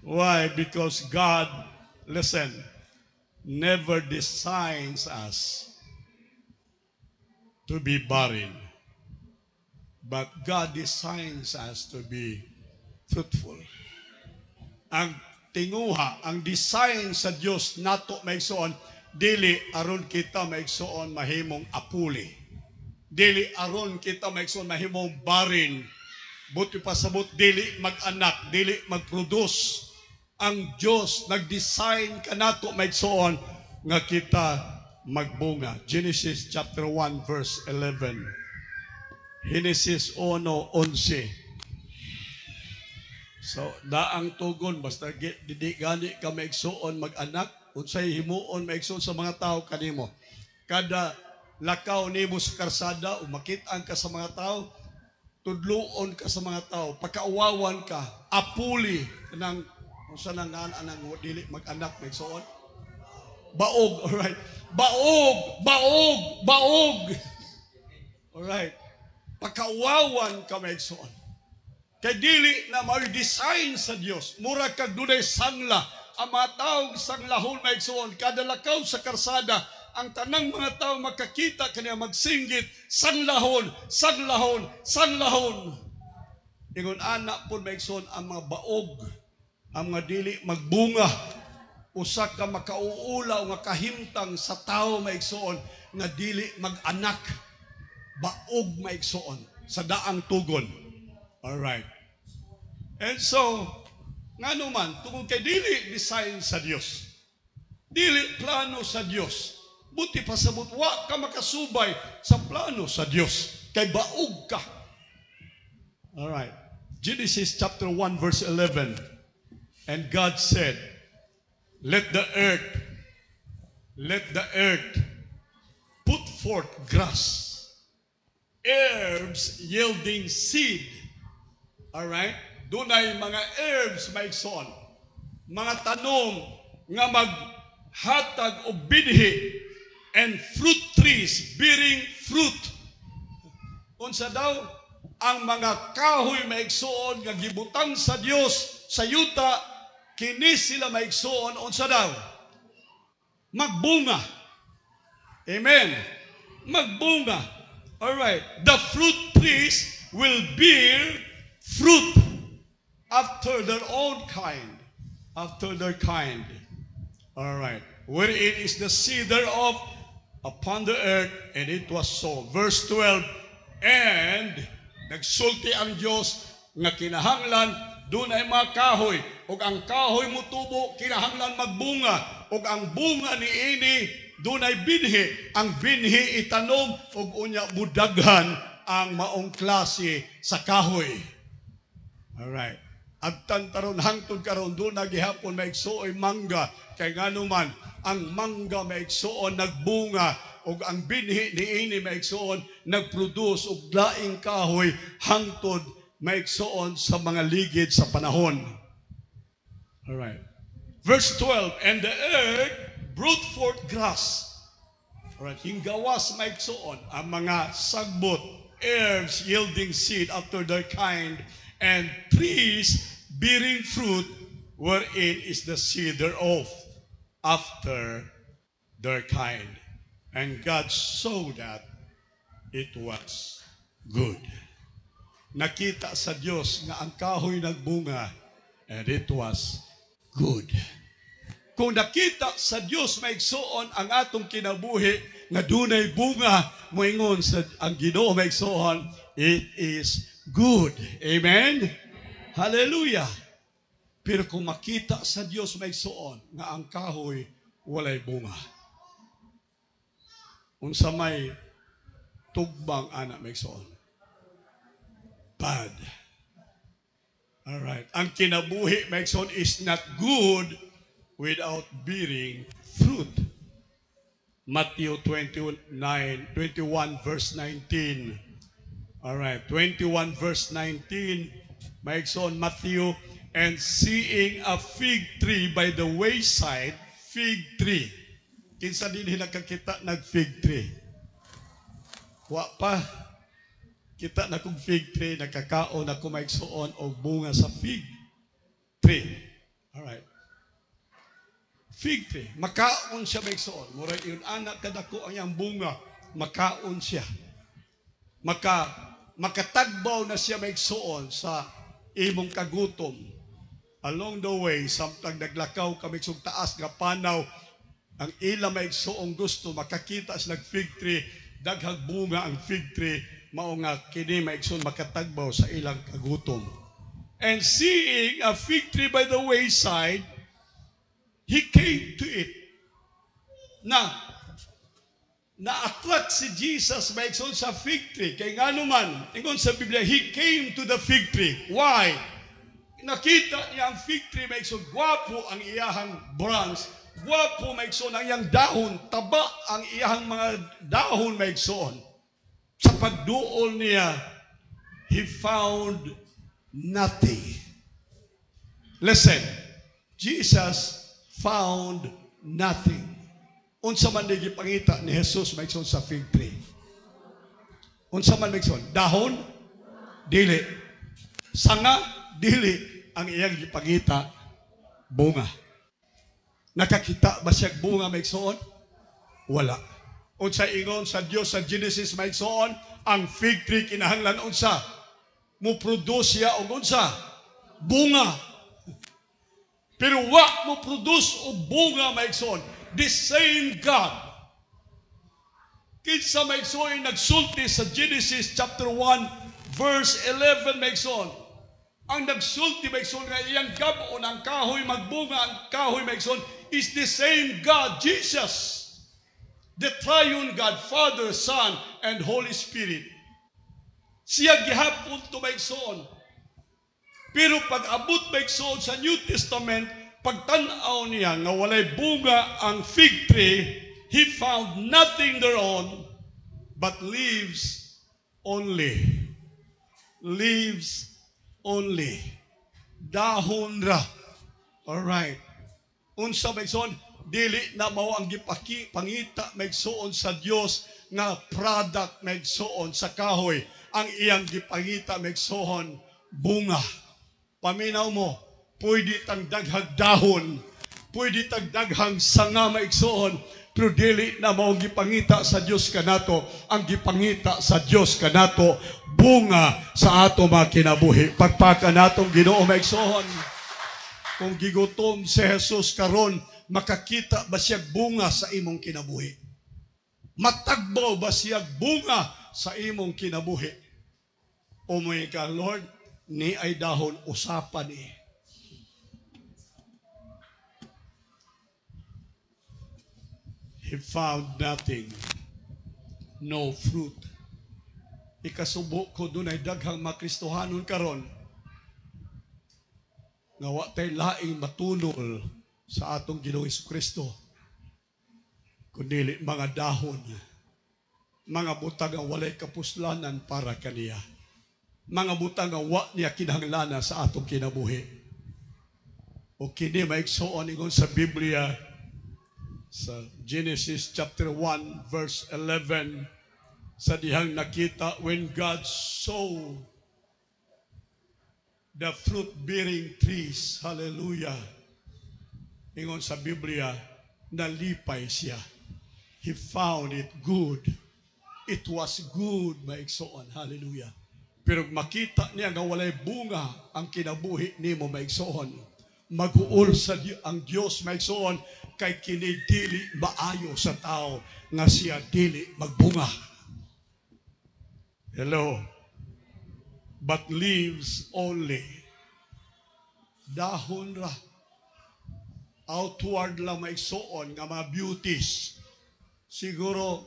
Why? Because God, listen, never designs us to be barren. But God designs us to be fruitful. Ang tinguha, ang design sa Dios nato maigsoon, dili aron kita maigsoon mahimong apuli. Dili aron kita maigsoon mahimong barren. Buti pasabot dili mag-anak, dili mag-produce. Ang Dios nag-design kanato maigsoon nga kita magbunga. Genesis chapter 1 verse 11. Genesis 1:11. So, daang tugon, basta di gani ka maigsuon mag-anak, unsay himuon maigsuon sa mga tao kanimo. Kada lakaw nimo sa karsada, umakit-an ka sa mga tao, tudluon ka sa mga tao, pakauwawan ka, apuli ng unsa nang anang dili mag-anak maigsuon. Baog, alright. Baog. Alright. Pakauwawan ka maigsuon. Kay dili na ma-design sa Dios. Mura kag dunay sangla. Ang mga taong sanglahon maigsoon, kada lakaw sa karsada, ang tanang mga tao makakita kaniya magsinggit, sanglahon. Ingon anak po maigsoon ang mga baog, ang mga dili magbunga. Usa ka makauula o nga kahimtang sa tao maigsoon nga dili mag-anak. Baog maigsoon sa daang tugon. Alright. And so, nga naman, tungkol kay dili design sa Dios. Dili plano sa Dios. Buti pasabot, wa ka makasubay sa plano sa Dios. Kay baog ka. Alright. Genesis chapter 1 verse 11. And God said, let the earth put forth grass, herbs yielding seed, Alright? Dunay mga herbs maigsoon. Mga tanom nga maghatag og binhi and fruit trees bearing fruit. Unsa daw ang mga kahoy maigsoon nga gibutang sa Dios sa yuta, kini sila maigsoon unsa daw? Magbunga. Amen. Magbunga. All right. The fruit trees will bear fruit after their own kind. After their kind. All right. Wherein is the seed thereof upon the earth, and it was so. Verse 12, and nagsulti ang Diyos nga kinahanglan doon ay mga kahoy, ug ang kahoy mo tubo kinahanglan magbunga, ug ang bunga ni ini doon ay binhi, ang binhi itanom, ug unya mudaghan ang maong klase sa kahoy. Alright. Agtan taron hangtod karon doon nagihapon maigsuoy mangga, kay nganuman ang mangga maigsuon nagbunga, ug ang binhi niini maigsuon nagproduce og laing kahoy hangtod maigsuon sa mga ligid sa panahon. All right. Verse 12, and the earth brought forth grass. All right, hinggawas maigsuon ang mga sagbot, herbs yielding seed after their kind, and trees bearing fruit wherein is the seed thereof after their kind. And God saw that it was good. Nakita sa Diyos nga ang kahoy nagbunga, and it was good. Kung nakita sa Diyos maigsuon ang atong kinabuhi nga dunay bunga, moingon sa ang Ginoo maigsuon, it is good. Amen? Hallelujah. Pero kung makita sa Diyos maigsuon nga ang kahoy walay bunga, unsa may tugbang ana maigsuon, bad. Alright. Ang kinabuhi maigsuon is not good without bearing fruit. Matthew 21 verse 19. Alright, 21 verse 19. Maigsoon Matthew, and seeing a fig tree by the wayside, fig tree. Kinsa din nakakita nag fig tree? Wa pa. Kita na kong fig tree, nakakaon na kumaigsoon o bunga sa fig tree. Alright. Fig tree, makaon siya maigsoon. Mura yun anak kadako ang iyang bunga, makaon siya. Makatagbaw na siya maigsoon sa imong kagutom. Along the way, samtang naglakaw kami sa taas nga panaw, ang ila maigsoong gusto, makakita sa fig tree, daghang bunga ang fig tree, mao nga kini maigsoon makatagbaw sa ilang kagutom. And seeing a fig tree by the wayside, he came to it. Na-attract si Jesus maigsoon sa fig tree. Kay nga naman, ingon sa Biblia, he came to the fig tree. Why? Nakita niya ang fig tree maigsoon, gwapo ang iyahang branch, gwapo maigsoon ang iyang dahon, taba ang iyahang mga dahon maigsoon. Sa pagduol niya, he found nothing. Listen, Jesus found nothing. Unsa man di gipangita ni Jesus maigsoon sa fig tree? Unsa man maigsoon? Dahon? Dili. Sanga? Dili. Ang iyang gipangita, bunga. Nakakita ba siya bunga maigsoon? Wala. Unsa ingon sa Dios sa Genesis maigsoon, ang fig tree kinahanglan unsa? Mo produce siya og unsa? Bunga. Pero wa mo produce og bunga maigsoon. The same God. Kinsa maigsoon nagsulti sa Genesis chapter 1 verse 11 maigsoon. Ang nagsulti maigsoon nga iyang gab-on ang kahoy magbunga, ang kahoy maigsoon is the same God, Jesus. The triune God, Father, Son, and Holy Spirit. Siya gihapon to maigsoon. Pero pag abot maigsoon sa New Testament, pagtanaw niya nga walay bunga ang fig tree, he found nothing thereon but leaves only. Leaves only. Dahon ra. Alright. Unsa maigsoon, dili na mao ang gipangita maigsoon sa Dios nga product maigsoon sa kahoy. Ang iyang gipangita maigsoon bunga. Paminaw mo, pwede tang daghang dahon, pwede tang daghang sanga maigsoon, pero dili na mao gipangita sa Dios kanato. Ang gipangita sa Dios kanato bunga sa ato mga kinabuhi. Pagpaka natong Ginoo maigsoon. Kung gigutom si Jesus karon, makakita ba siya bunga sa imong kinabuhi? Matagbaw ba siya bunga sa imong kinabuhi? Umuwi ka, Lord, ni ay dahon usapan ni. He found nothing, no fruit. Ikasubo ko doon ay daghang makristohanon karon, nga wa tay laing matunol sa atong Ginoong Hesukristo, kundi mga dahon, mga butang nga walay kapuslanan para kaniya, mga butang nga wa niya kinahanglanan sa atong kinabuhi. O kini maigsoon ingon sa Biblia sa Genesis chapter 1 verse 11, sa dihang nakita when God saw the fruit-bearing trees, hallelujah. Ingon sa Biblia, nalipay siya. He found it good. It was good, maigsoon, hallelujah. Pero makita niya nga walay bunga ang kinabuhi nimo, maigsoon. Mag-uol sa ang Dios, maigsoon, kay kini dili maayo sa tao nga siya dili magbunga. Hello. But leaves only. Dahon ra. Outward lang maigsoon nga mga beauties. Siguro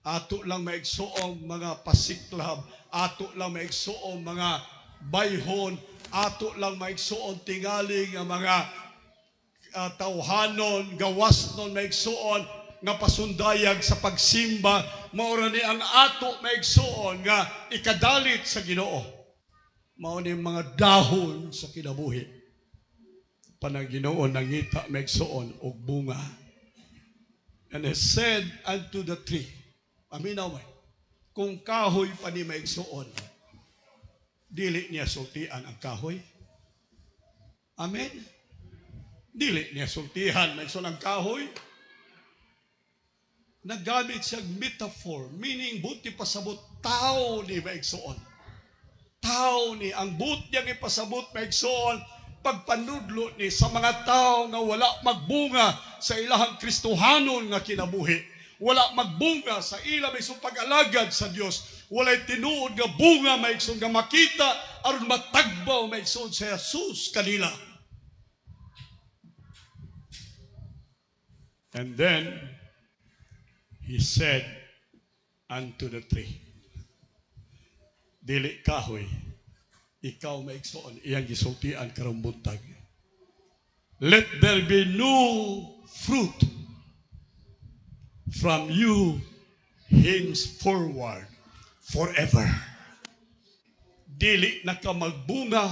ato lang maigsoon mga pasiklab, ato lang maigsoon mga bayhon, ato lang maigsoon tingali nga mga tawhanon, gawasnon maigsoon nga pasundayag sa pagsimba, maura ni ang ato maigsoon nga ikadalit sa Ginoo. Mao ni mga dahon sa kinabuhi. Panang Ginoo nangita maigsoon og bunga. And he said unto the tree, aminaw may, kung kahoy pa ni maigsoon, dili niya sultian ang kahoy. Amen? Dili niya sultihan maigsoon ang kahoy. Nagamit siyang metaphor, meaning buti pasabot tao ni maigsoon. Tao ni, ang buti niyang ipasabot maigsoon, pagpanudlo ni sa mga tao nga wala magbunga sa ilahang Kristohanon nga kinabuhi. Wala magbunga sa ilang maigsoon pag-alagad sa Dios. Walay tinuod nga bunga maigsoon nga makita aron matagbaw maigsoon sa Jesus kanila. And then he said unto the tree, dili kahoy, ikaw maigsoon, iyang gisultian karong buntag. Let there be no fruit from you henceforward forever. Dili na ka magbunga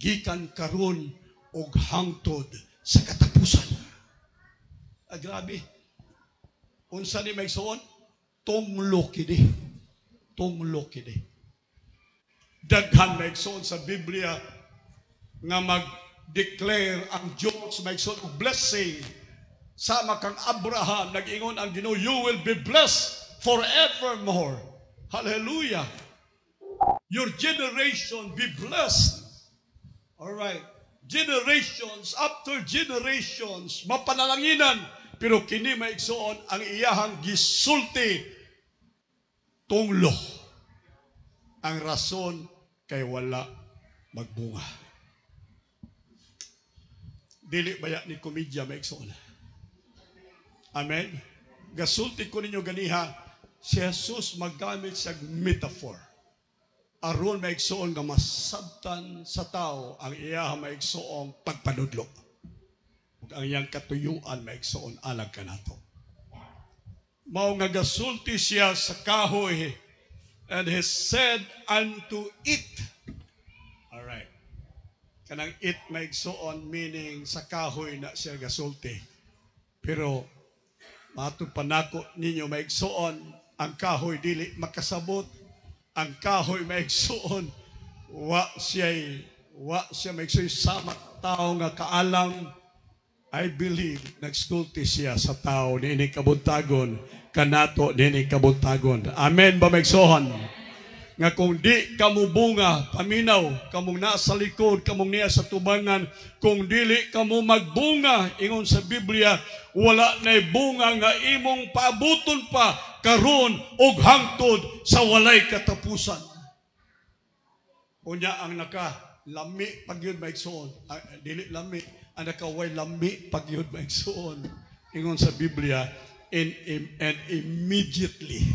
gikan karon og hangtod sa katapusan. Grabe. Unsa ni maigsoon? Tunglo kini. Tunglo kini. Daghan maigsoon sa Biblia nga mag-declare ang Diyos maigsoon og blessing. Sama kang Abraham, nag-ingon ang Ginoo, you will be blessed forevermore. Hallelujah. Your generation be blessed. All right. Generations after generations, mapanalanginan. Pero kini maigsoon ang iyahang gisulti tunglo. Ang rason kay wala magbunga. Dili baya ni komedya maigsoon. Amen. Gasulti ko ninyo ganiha, si Jesus maggamit sa metaphor. Aron maigsoon nga masabtan sa tao ang iyahang maigsoong pagpanudlo. Ang iyang katuyuan maigsoon alag kanato. Mao nga gasulti siya sa kahoy, and he said unto it. All right. kanang it maigsoon meaning sa kahoy na siya gasulti. Pero matud panako ninyo maigsoon ang kahoy dili makasabot, ang kahoy maigsoon wa siya maigsoon sama tao nga kaalang. I believe nagsulti siya sa tao niini kabuntagon kanato niini kabuntagon. Amen ba maigsoon? Nga kung di kamo bunga, paminaw, kamong nasa likod, kamong niya sa tubangan, kung dili kamo magbunga, ingon sa Biblia, wala na'y bunga nga imong paabuton pa karon og hangtod sa walay katapusan. Unya ang lami pagyud maigsoon, dili lami, ang nakaway lami pagyud maigsoon. Ingon sa Biblia, and immediately,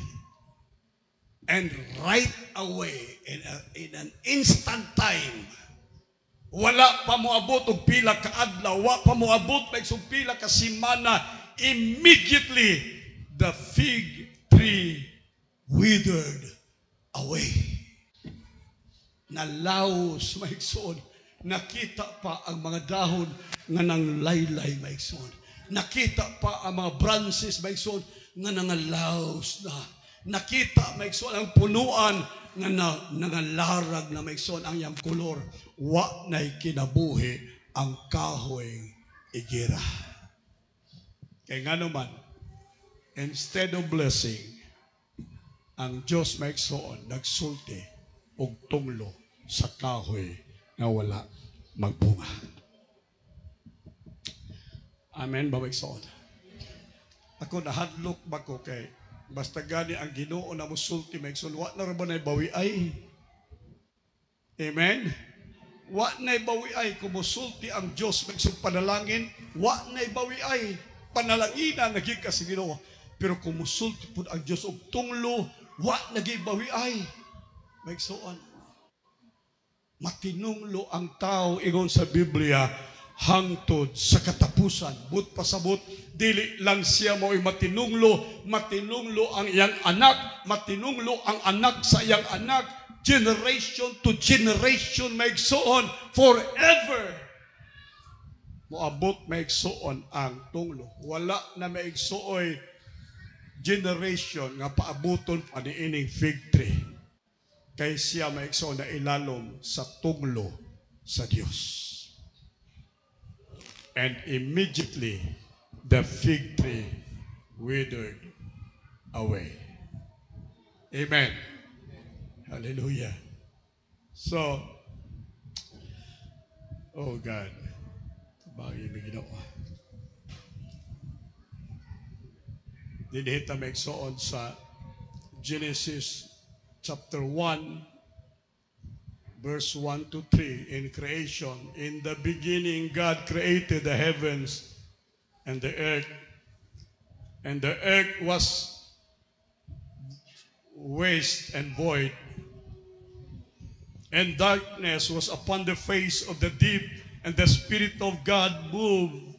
and right away, in an instant time, wala pa moabot og pila ka adlaw, wala pa moabot pa og pila ka semana, immediately the fig tree withered away. Nalaos maigsoon, nakita pa ang mga dahon nga nang laylay maigsoon, nakita pa ang mga branches maigsoon nga nangalaos na. Nakita maigsoon ang punuan nga nangalarag na maigsoon ang iyang kolor. Wa na'y kinabuhi ang kahoy igira. Kaya nga naman, instead of blessing, ang Diyos maigsoon nagsulti og tunglo sa kahoy na wala magbunga. Amen ba maigsoon? Ako nahadlok ba ko kay basta gani ang Ginoo na musulti maigsoon, wa na ra ba nay bawi ay? Amen? Wa nay bawi ay kung musulti ang Dios maigsoon panalangin, wa nay bawi ay panalangina nagika sa Ginoo. Pero kung musulti pud ang Dios og tunglo, wa nagibawi ay. Maigsoon. Matinunglo ang tao ingon sa Biblia hangtod sa katapusan. But pasabot, dili lang siya mo'y matinunglo ang iyang anak, matinunglo ang anak sa iyang anak, generation to generation, maigsoon, forever. Moabot maigsoon ang tunglo. Wala na maigsuoy generation nga paabuton pa niining fig tree. Kay siya maigsoon na ilalom sa tunglo sa Dios. And immediately the fig tree withered away. Amen. Hallelujah. So, oh God, bagay may ginawa. Dinihita maigsoon sa Genesis chapter 1, verse 1 to 3, in creation. In the beginning, God created the heavens and the earth. And the earth was waste and void. And darkness was upon the face of the deep. And the Spirit of God moved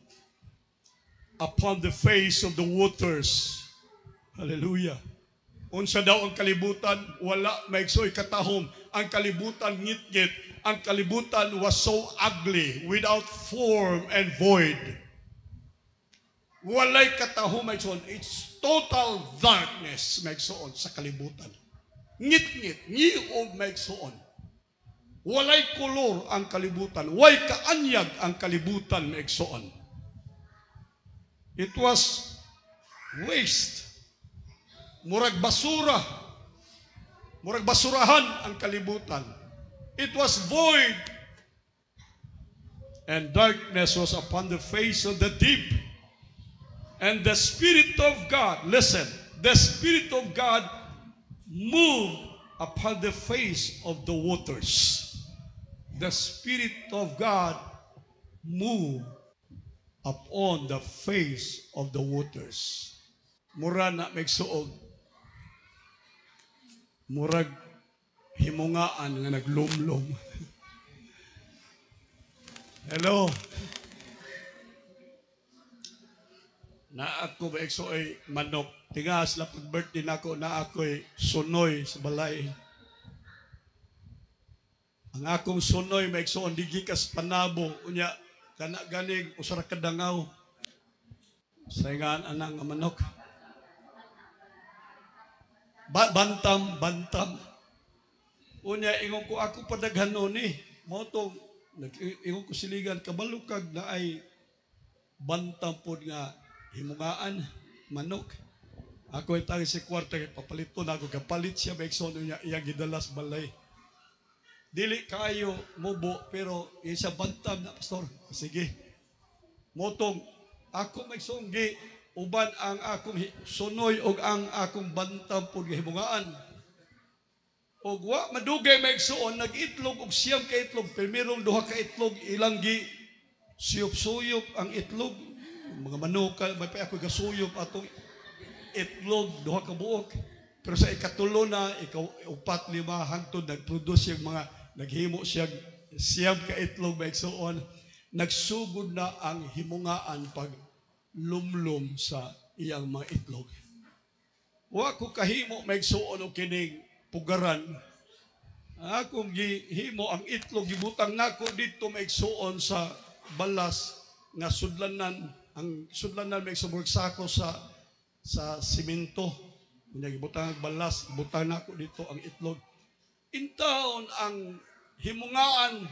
upon the face of the waters. Hallelujah. Unsa daw ang kalibutan? Wala maigsoy katahom. Ang kalibutan ngit-ngit. Ang kalibutan was so ugly, without form and void. Walay katahom maigsoon. It's total darkness maigsoon sa kalibutan. Ngit-ngit, ngiog maigsoon. Walay kolor ang kalibutan. Way kaanyag ang kalibutan maigsoon. It was waste. Murag basura. Murag basurahan ang kalibutan. It was void. And darkness was upon the face of the deep. And the Spirit of God, listen, the Spirit of God moved upon the face of the waters. The Spirit of God moved upon the face of the waters. Mura na magsuog. Murag himungaan nga naglumlom. Hello. Na ako ba ay manok. Tingas la pag-birthday nako na ako'y sunoy sa balay. Ang akong sunoy maigsoon digi kas panabo unya kana ganing usara ka dangaw. Saingan anang nga manok. Bantam. Unya ingon ko ako padaghanon ni. Mao to ingon ko siligan kabalukag na ay bantam pod nga himungaan manok. Ako itang si kwarta papalito na ako kapalit siya maigsoon unya iya gidalas balay. Dili kayo mubo pero isa bantam na pastor. Sige. Motong ako maigsoon gi uban ang akong sunoy og ang akong bantam pod himungaan. Og wa madugay maigsoon nag-itlog og siyam ka itlog pero merong duha ka itlog ilang gi suyop-suyop ang itlog. Mga manok may pa ako gasuyop atong itlog duha ka buok. Pero sa ikatulo na ikaw upat lima hangtod nagproduce yung mga naghimo siya siyam ka itlog maigsoon. Nagsugod na ang himungaan pag lumlum sa iyang mga itlog. Wa ko kahimo maigsuon og kining pugaran. Akong gihimo ang itlog gibutang nako dito maigsuon sa balas nga sudlanan. Ang sudlanan maigsuon sako sa simento. Unya gibutang ang balas, butang nako dito ang itlog. Intaon ang himungaan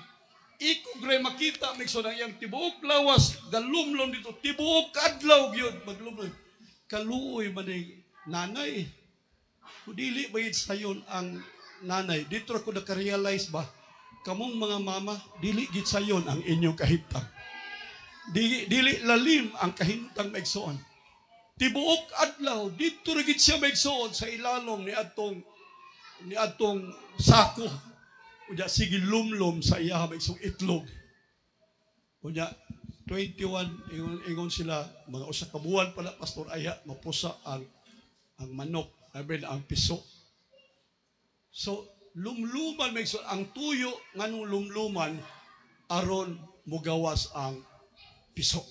iko gray makita maigsoon ang iyang tibuok lawas galumlom dito tibuok adlaw gyud maglumlom kaluoy man ni nanay kudili bayid sayon ang nanay dito ko naka-realize ba kamong mga mama dili gid sayon ang inyong kahimtang dili lalim ang kahimtang maigsoon tibuok adlaw dito ra gid siya maigsoon sa ilalom ni atong sako. Unya sige lumlom sa iya maigsoong itlog. Unya 21 ingon sila mga usa ka buwan pala pastor aya mapusa ang manok aben ang piso. So lumluman maigsoon ang tuyo nganong lumluman aron mugawas ang piso.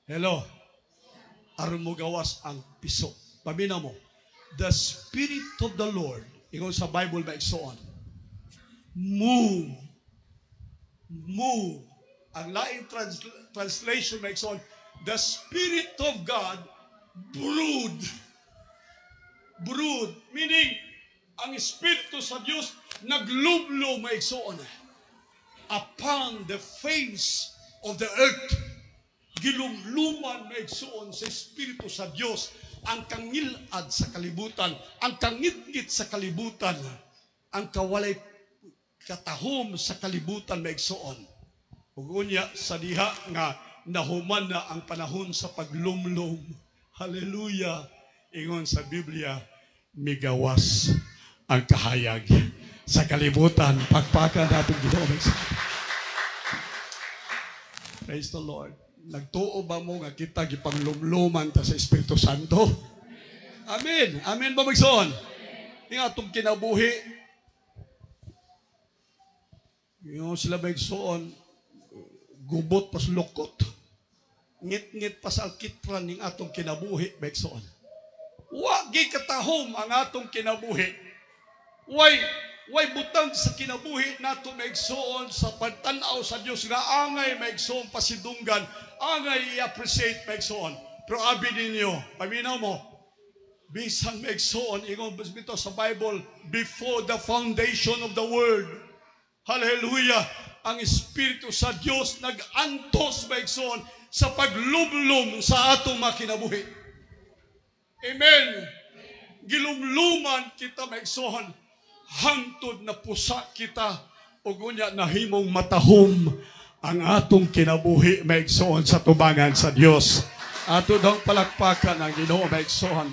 Hello. Aron mugawas ang piso. Pamina mo. The Spirit of the Lord ingon sa Bible maigsoon move. Ang laing translation makes on the Spirit of God brood, meaning ang Espiritu sa Diyos naglublo maigsoon upon the face of the earth. Gilumluman maigsoon sa Espiritu sa Diyos ang kangilad sa kalibutan, ang kangitgit sa kalibutan, ang kawalay katahom sa kalibutan maigsoon. Ug unya sa diha nga nahuman na ang panahon sa paglumlom. Hallelujah. Ingon sa Biblia, migawas ang kahayag sa kalibutan. Pagpakan natin Ginoo. Praise the Lord. Nagtuo ba mo nga kita gipanglumluman ta sa Espiritu Santo? Amen. Amen ba maigsoon? Nga atong kinabuhi yung sila maigsoon gubot pas lukot ngit-ngit pas alkitran ning atong kinabuhi maigsoon wa gi katahom ang atong kinabuhi way butang sa kinabuhi nato maigsoon sa pagtan-aw sa Dios nga angay maigsoon pasidunggan angay i-appreciate maigsoon pero abi ninyo paminaw mo bisan maigsoon ingon bito sa Bible before the foundation of the world. Hallelujah! Ang Espiritu sa Diyos nag-antos maigsoon sa paglumlum sa atong mga kinabuhi. Amen! Gilumluman kita maigsoon hangtod na pusa kita ug unya nahimong matahom ang atong kinabuhi maigsoon sa tubangan sa Dios. Ato daw palakpakan ang Ginoo maigsoon.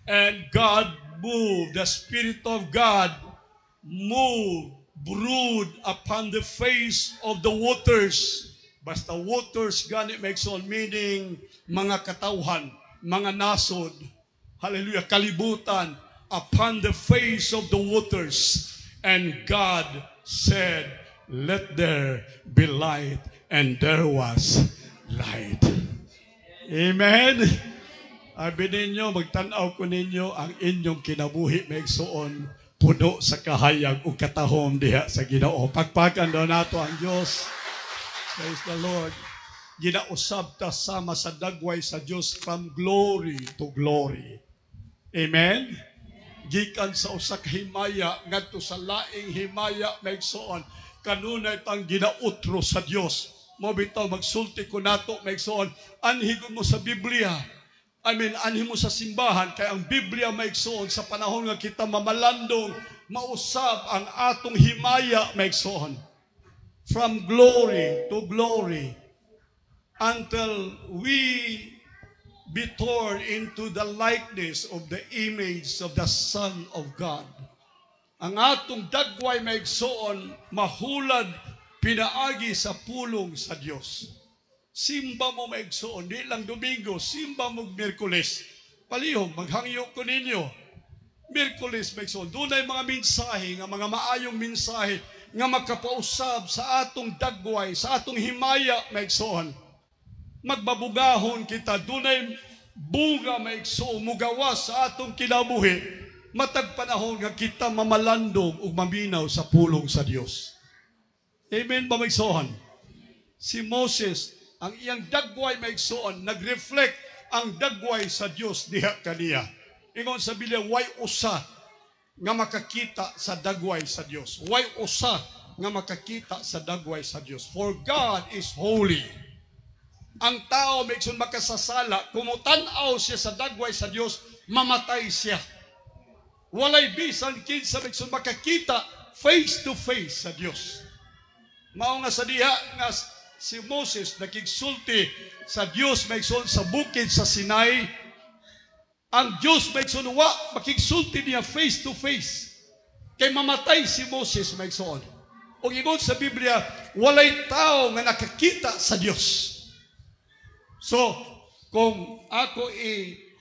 And God moved, the Spirit of God moved, brood upon the face of the waters. Basta waters gani maigsoon meaning mga katawhan, mga nasod. Hallelujah, kalibutan upon the face of the waters. And God said, let there be light, and there was light. Amen. Abi ninyo, magtanaw ko ninyo ang inyong kinabuhi maigsoon puno sa kahayag o katahom diha sa Ginoo. Pagpakan daw nato ang Dios. Praise the Lord. Ginausab ta sama sa dagway sa Dios from glory to glory. Amen. Gikan sa usa ka himaya ngadto sa laing himaya maigsoon kanunay tang ginautro sa Dios. Mo bitaw magsulti ko nato maigsoon anhigon mo sa Biblia. Anhi mo sa simbahan kay ang Biblia maigsoon sa panahon nga kita mamalandong mausab ang atong himaya maigsoon. From glory to glory until we be torn into the likeness of the image of the Son of God. Ang atong dagway maigsoon mahulad pinaagi sa pulong sa Dios. Simba mo maigsoon, di lang Domingo, simba mo Miyerkules. Palihog, maghangyo ko ninyo. Miyerkules maigsoon, doon ay mga mensahe, nga mga maayong mensahe, nga makapausab sa atong dagway, sa atong himaya maigsoon. Magbabugahon kita, doon ay buga maigsoon, mugawas sa atong kinabuhi, matag panahon nga kita mamalandong ug maminaw sa pulong sa Dios. Amen ba maigsoon? Si Moses, ang iyang dagway maigsoon, nag-reflect ang dagway sa Dios diha kaniya. Ingon sa Biblia, way usa nga makakita sa dagway sa Dios. Way usa nga makakita sa dagway sa Dios. For God is holy. Ang tao maigsoon makasasala, kumutan-aw siya sa dagway sa Dios, mamatay siya. Walay bisan kinsa maigsoon makakita face to face sa Dios. Mao nga sa diha nga si Moses nakigsulti sa Dios maigsoon sa bukid sa Sinai. Ang Dios maigsoon wa makigsulti niya face to face. Kay mamatay si Moses maigsoon. Og ingon sa Biblia, walay tao nga nakakita sa Dios. So, kung ako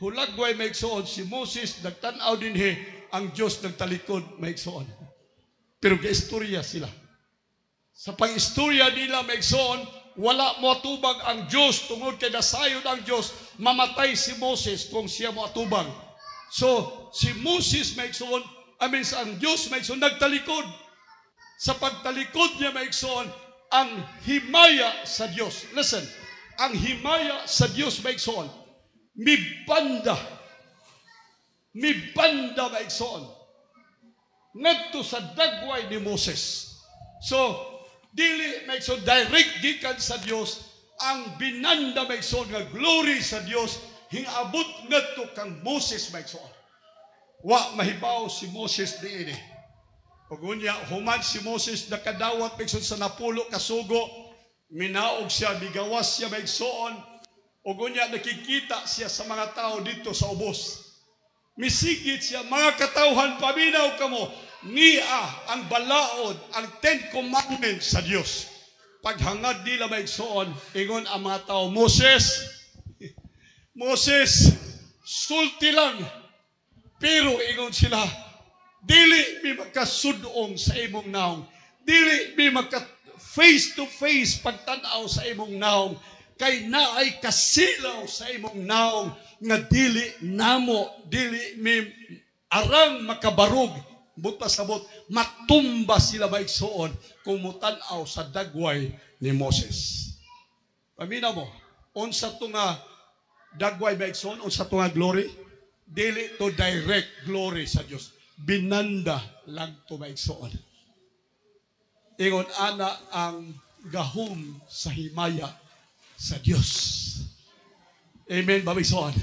hulagway maigsoon si Moses nagtan-aw dinhi, ang Dios nagtalikod maigsoon. Pero gaistorya sila. Sa pang-istorya nila maigsoon, wala mo atubang ang Diyos tungod kay nasayod ang Diyos, mamatay si Moses kung siya mo atubang. So, si Moses maigsoon, ang Diyos maigsoon, nagtalikod. Sa pagtalikod niya maigsoon, ang himaya sa Diyos. Listen, ang himaya sa Diyos maigsoon, mibanda maigsoon, ngadto sa dagway ni Moses. So, dili maigsoon direct gikan sa Dios ang binanda maigsoon nga glory sa Dios hingabot ngadto kang Moses maigsoon. Wa mahibaw si Moses diini. Ug unya human si Moses nakadawat maigsoon sa napulo ka sugo, minaog siya, bigawas siya maigsoon. Ug unya nakikita siya sa mga tao dito sa ubos. Misigit siya, mga katawhan, paminaw kamo, niya ang balaod, ang 10 Commandments sa Dios. Paghangad nila maigsoon, ingon ang mga tao, Moses, sulti lang. Pero ingon sila, dili mi makasudong sa imong naong, dili mi maka face to face pagtanaw sa imong naong, kay naay kasilaw sa imong naong, nga dili mi arang makabarog. Buta sabot, matumba sila maigsoon kung mutanaw sa dagway ni Moses. Paminaw mo, unsa to nga dagway maigsoon, unsa to nga glory? Dili to direct glory sa Dios. Binanda lang to maigsoon. Ingon ana ang gahom sa himaya sa Dios. Amen ba maigsoon?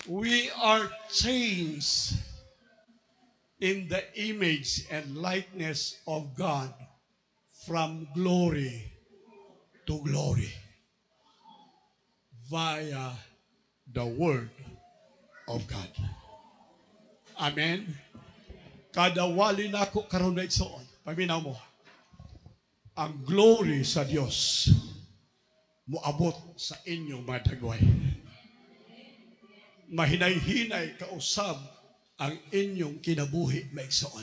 We are changed in the image and likeness of God from glory to glory via the Word of God. Amen. Kada wali na ako karon na igsoon, paminaw mo, ang glory sa Dios moabot sa inyong mga dagway. Mahinay-hinay kausab ang inyong kinabuhi maigsoon.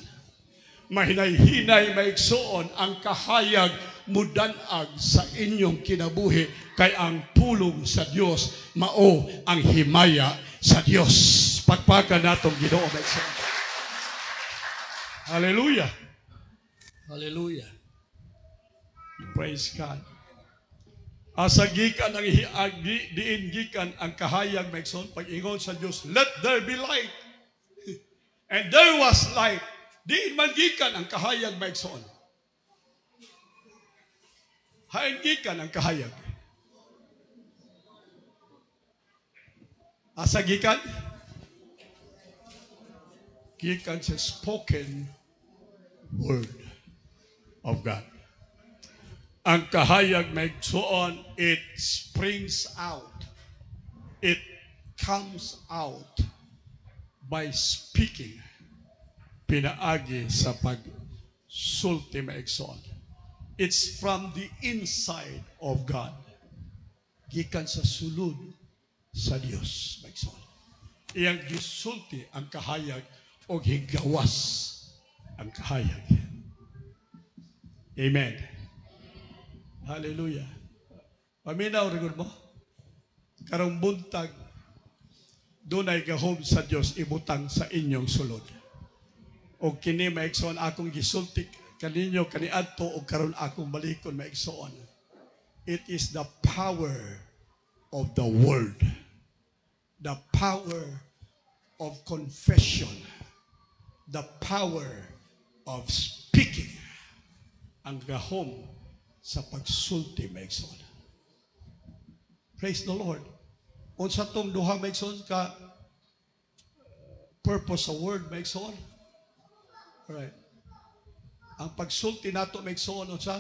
Mahinay-hinay maigsoon ang kahayag mudanag sa inyong kinabuhi kay ang pulong sa Dios mao ang himaya sa Dios. Pagpakan natong Ginoo maigsoon. Hallelujah. Hallelujah. Praise God. Asa gikan ang diin gikan ang kahayag maigsoon pag-ingon sa Dios, let there be light. And there was light. Diin man gikan ang kahayag maigsoon. Hain gikan ang kahayag. Asa gikan? Gikan sa spoken word of God. Ang kahayag maigsoon, it springs out. It comes out by speaking. Pinaagi sa pagsulti maigsoon. It's from the inside of God. Gikan sa sulod sa Dios maigsoon. Iyang gisulti ang kahayag o higawas ang kahayag. Amen. Hallelujah. Paminaw rigod mo. Karong buntag dunay gahom sa Dios ibutang sa inyong sulod. O kini maigsoon akong gisulti kaninyo kaniadto o karon akong balikon maigsoon. It is the power of the word. The power of confession. The power of speaking. Ang gahom sa pagsulti maigsoon. Praise the Lord. Unsa tong duha maigsoon ka purpose sa word maigsoon. Alright. Ang pagsulti nato maigsoon unsa?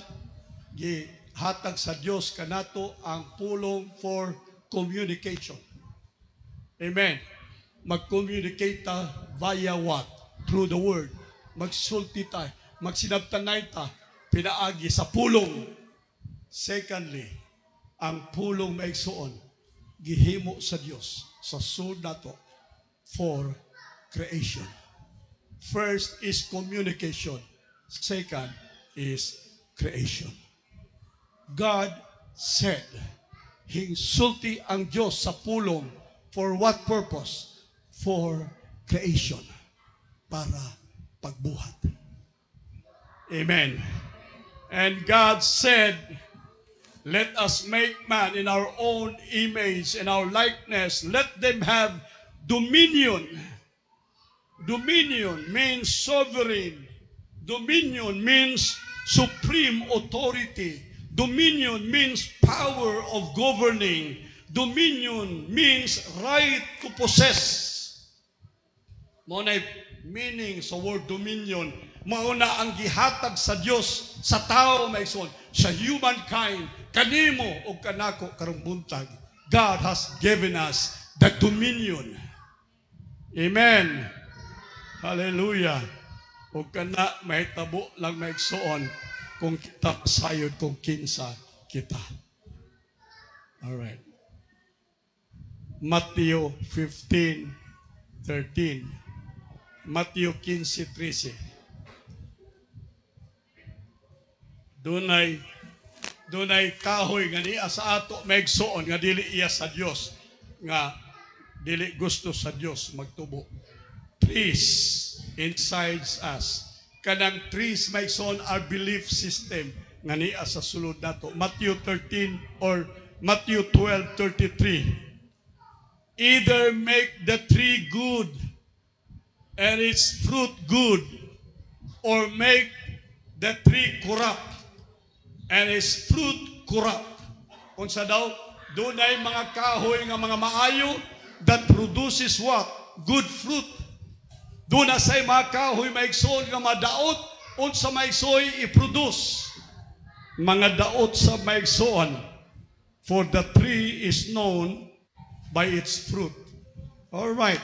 Gihatag sa Dios kanato ang pulong for communication. Amen. Mag-communicate ta via what? Through the word. Magsulti ta, magsinabtanay ta pinaagi sa pulong. Secondly, ang pulong maigsoon gihimo sa Dios sa sud nato for creation. First is communication. Second is creation. God said, hingsulti ang Dios sa pulong for what purpose? For creation. Para pagbuhat. Amen. And God said, let us make man in our own image and our likeness. Let them have dominion. Dominion means sovereign. Dominion means supreme authority. Dominion means power of governing. Dominion means right to possess. Mo na meaning sa word dominion. Mauna ang gihatag sa Dios sa tao maigsoon, sa humankind, kanimo o kanako karong buntag. God has given us the dominion. Amen. Hallelujah. O kana mahitabo lang maigsoon kung kita sayod kung kinsa kita. All right. Matthew 15:13. Matthew 15:13. Dunay kahoy nga niya sa ato maigsoon nga dili iya sa Dios nga dili gusto sa Dios magtubo. Trees inside us. Kanang trees maigsoon our belief system nga niya sa sulod nato. Matthew 13 or Matthew 12:33. Either make the tree good and its fruit good, or make the tree corrupt and its fruit corrupt. Unsa daw? Dunay mga kahoy nga mga maayo that produces what? Good fruit. Duna say mga kahoy maigsoon nga madaot, unsa maigsoy i-produce? Mga daot sa maigsoon. For the tree is known by its fruit. All right.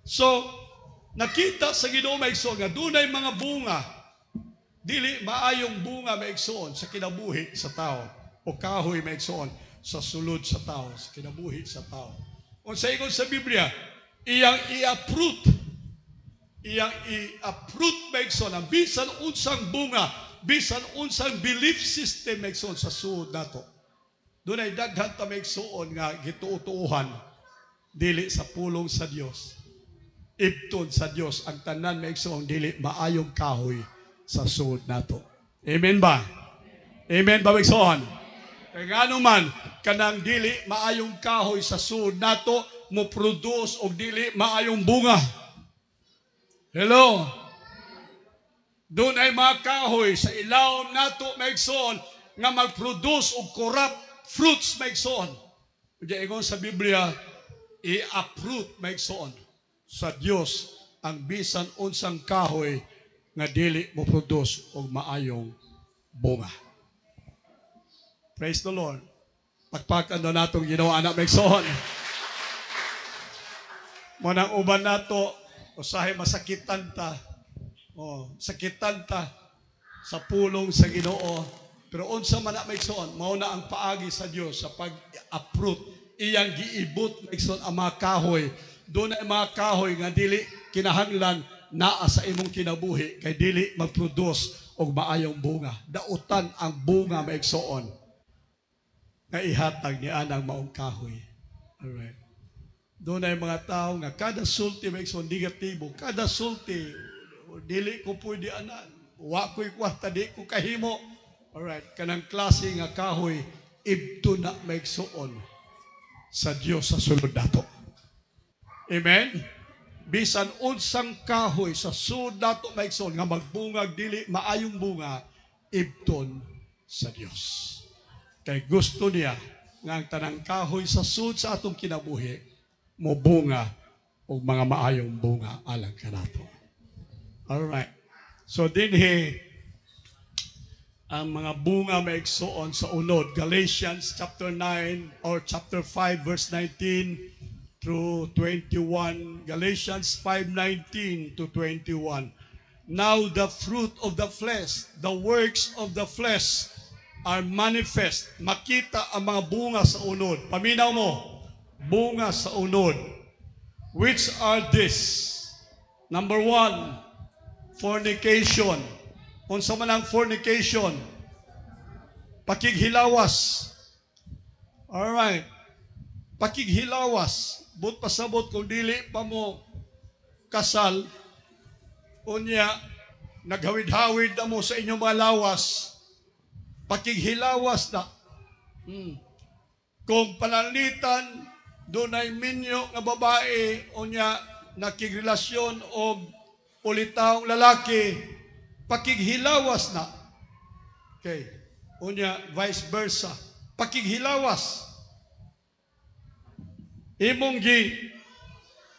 So, nakita sa Ginoo maigsoon nga dunay mga bunga. Dili maayong bunga maigsoon sa kinabuhi sa tao o kahoy maigsoon sa sulod sa tao, sa kinabuhi sa tao. Unsa ingon sa Biblia, iyang i-uproot maigsoon ang bisan unsang bunga, bisan unsang belief system maigsoon sa sulod nato. Dunay daghan ta maigsoon nga gituo-tuuhan dili sa pulong sa Dios. Ibton sa Dios ang tanan maigsoon dili maayong kahoy sa suod nato. Amen ba? Amen ba maigsoon? Kaya ngano man kanang dili maayong kahoy sa suod nato mo produce og dili maayong bunga. Hello. Doon ay mga kahoy sa ilawom nato maigsoon nga mag-produce og corrupt fruits maigsoon. Kaya ingon sa Biblia, i-uproot maigsoon sa Dios ang bisan unsang kahoy nga dili mo produce og maayong bunga. Praise the Lord. Pagpakan do natong Ginoo anak maigsoon. Mo nang uban nato usahay masakitan ta. Sakitan ta sa pulong sa Ginoo. Pero unsa man na maigsoon, mao na ang paagi sa Dios sa pag-uproot iyang giibot maigsoon ang mga kahoy. Doon ay mga kahoy nga dili kinahanglan naa sa imong kinabuhi kay dili mag-produce og maayong bunga. Dautan ang bunga maigsoon nga ihatag ni anang maong kahoy. Alright. Doon ay mga tao nga kada sulti maigsoon negatibo, kada sulti dili ko pwede anan. Wa ko'y kwarta di ko kahimo. Alright, kanang klase nga kahoy ibto na maigsoon sa Dios sa sulod nato. Amen. Bisan unsang kahoy sa sulod nato maigsoon nga magbungag dili maayong bunga ibton sa Dios. Kay gusto niya nga ang tanang kahoy sa sulod sa atong kinabuhi mo bunga og mga maayong bunga alang kanato. Alright. So dinhi ang mga bunga maigsoon sa unod. Galatians chapter 9 or chapter 5 verse 19 through 21. Galatians 5:19 to 21. Now the fruit of the flesh, the works of the flesh are manifest. Makita ang mga bunga sa unod. Paminaw mo, bunga sa unod. Which are this? Number 1, fornication. Unsa man ang fornication? Pakighilawas. Alright. Pakighilawas. But pasabot kung dili pa mo kasal, unya, naghawid-hawid na mo sa inyong mga lawas, pakighilawas na. Kung panalitan, doon ay minyo nga babae, unya, nakigrelasyon o ulitaong lalaki, pakighilawas na. Okay. Unya, vice versa. Pakighilawas. Imong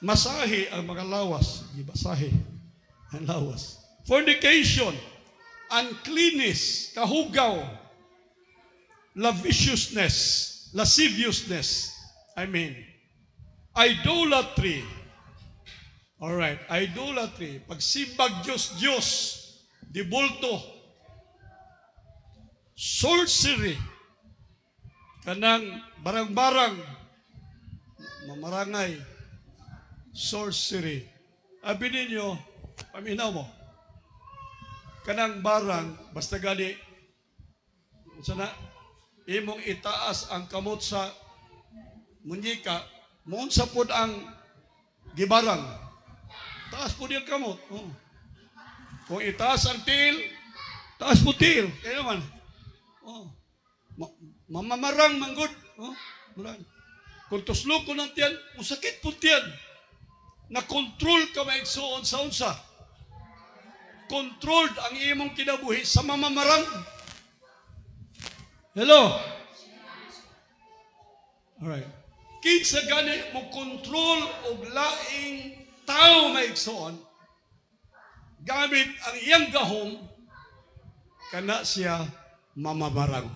masahi ang mga lawas. Gibasahi ang lawas. Fornication. Uncleanness. Kahugaw. Lasciviousness. Idolatry. Alright. Idolatry. Pagsimbag Diyos. Dibulto, sorcery, kanang barang-barang, mamarangay, sorcery. Abi ninyo, paminaw mo, kanang barang, basta gali, sana, imong itaas ang kamot sa munyika, moon sa pod ang gibarang, taas po din kamot. Kung itaas ang til, taas po til. Kaya naman. Mamamarang manggod. Kung tuslo ko ng tiyan, masakit po tiyan. Na-control ka maigsoon sa unsa. Controlled ang imong kinabuhi sa mamamarang. Hello? Alright. Kinsa gani mo control og laing tao maigsoon, gamit ang iyang gahom, kana siya mamabarang.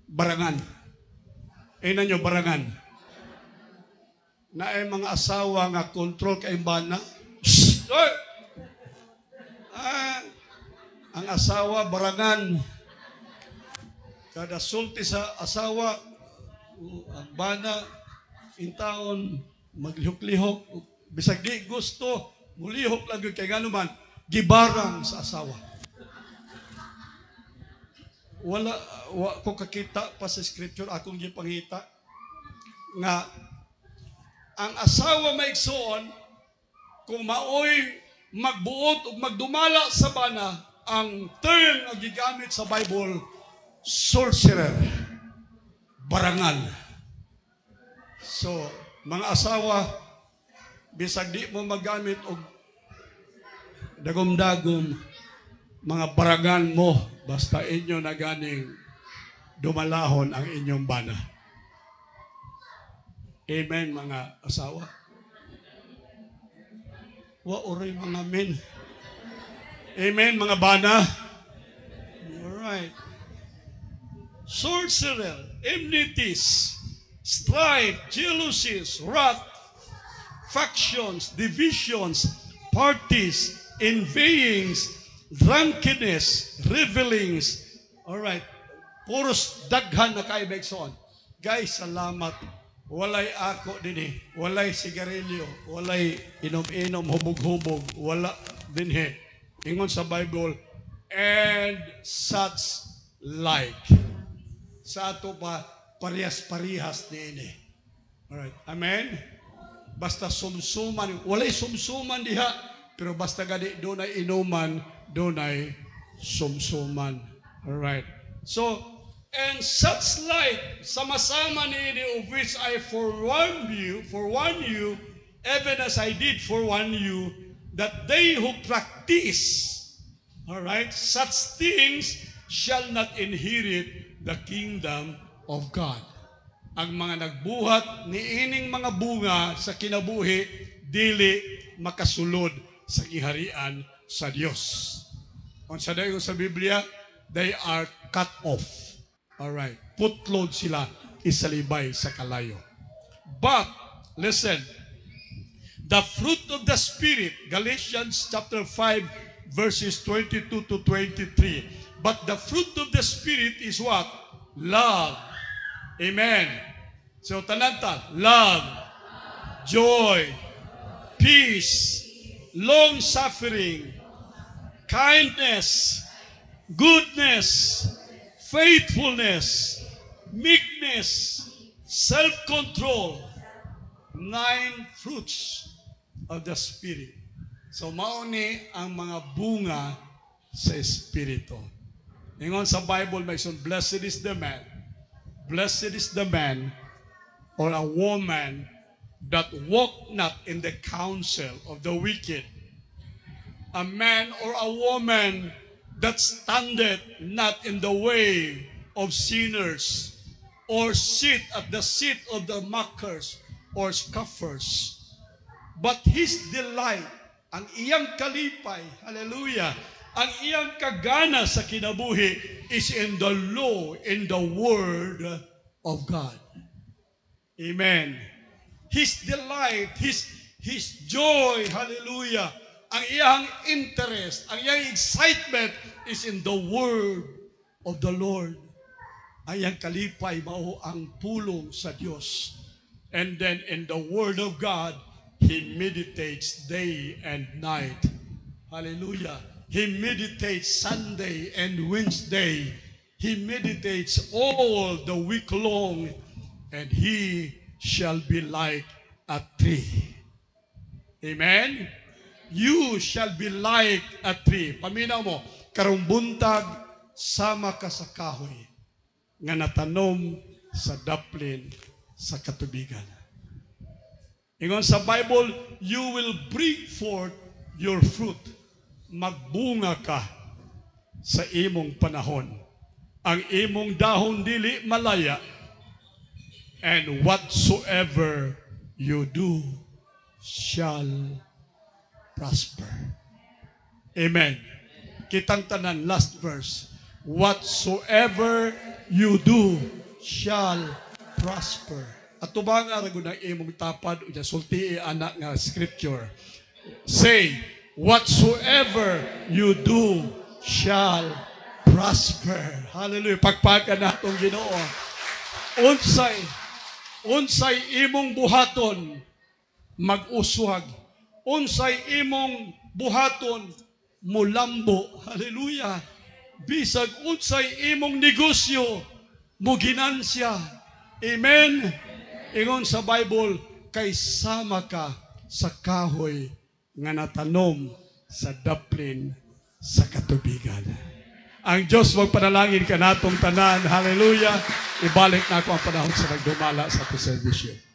Barangan. Ina nyo, barangan. Na ay mga asawa nga control kay bana. Ang asawa, barangan. Kada sulti sa asawa, ang bana, intaon, maglihok-lihok, bisag di gusto, mulihok lang yun kay gano'n man, gibarang sa asawa. Wala ko kakita pa sa scripture, akong gipangita, nga ang asawa maigsoon, kung maoy magbuot o magdumala sa bana, ang term na gigamit sa Bible, sorcerer, barangal. So, mga asawa, bisag di mo magamit og dagom-dagom mga barangan mo, basta inyo na ganing dumalahon ang inyong bana. Amen, mga asawa. Wa oray mga men. Amen, mga bana. Alright. Sorcerer, enmities, strife, jealousies, wrath, factions, divisions, parties, envyings, drunkenness, revelings. Alright. Puros daghan na kayo begson. Guys, salamat. Walay ako dinhi, walay sigarilyo, walay inom-inom, hubog-hubog, wala dinhi. Ingon sa Bible, and such like. Sa ato pa, parehas-parehas dinhi. Alright, amen? Basta sumsuman, walay sumsuman diha, pero basta gani doon ay inuman, doon ay sumsuman. Alright. So, and such like, sama-sama niini of which I forewarn you, even as I did forewarn you, that they who practice, all right, such things shall not inherit the kingdom of God. Ang mga nagbuhat niining mga bunga sa kinabuhi, dili makasulod sa giharian sa Dios. Unsa dayon sa Biblia, they are cut off. Alright, putlod sila, isalibay sa kalayo. But, listen, the fruit of the Spirit, Galatians chapter 5, verses 22 to 23. But the fruit of the Spirit is what? Love. Amen. So, tananta, love, joy, peace, long-suffering, kindness, goodness, faithfulness, meekness, self-control, 9 fruits of the Spirit. So, mauni ang mga bunga sa Espiritu. Ingon sa Bible, may son, blessed is the man or a woman that walk not in the counsel of the wicked, a man or a woman that standeth not in the way of sinners, or sit at the seat of the mockers or scoffers. But his delight, ang iyang kalipay, hallelujah, ang iyang kagana sa kinabuhi is in the law, in the word of God. Amen. His delight, his joy, hallelujah, ang iyang interest, ang iyang excitement is in the word of the Lord. Ang iyang kalipay mao ang pulong sa Diyos. And then in the word of God, he meditates day and night. Hallelujah. He meditates Sunday and Wednesday. He meditates all the week long, and he shall be like a tree. Amen? You shall be like a tree. Paminaw mo, karong buntag, sama ka sa kahoy nga natanom sa daplin sa katubigan. Ingon sa Bible, you will bring forth your fruit. Magbunga ka sa imong panahon. Ang imong dahon dili malaya. And whatsoever you do shall prosper. Amen. Kitang tanan, last verse. Whatsoever you do shall prosper. At tubang aragon ang imong tapad o sulti anak nga scripture. Say, whatsoever you do shall prosper. Hallelujah. Pagpakan na itong Ginoo. Unsay imong buhaton, mag-uswag. Unsay imong buhaton, mulambo. Hallelujah. Bisag unsay imong negosyo, muginansya. Amen. Ingon sa Bible, kay sama ka sa kahoy nga natanom sa daplin sa katubigan. Ang Diyos magpanalangin ka natong tanan. Hallelujah. Ibalik na ako ang panahon sa nagdumala sa ito servisyo.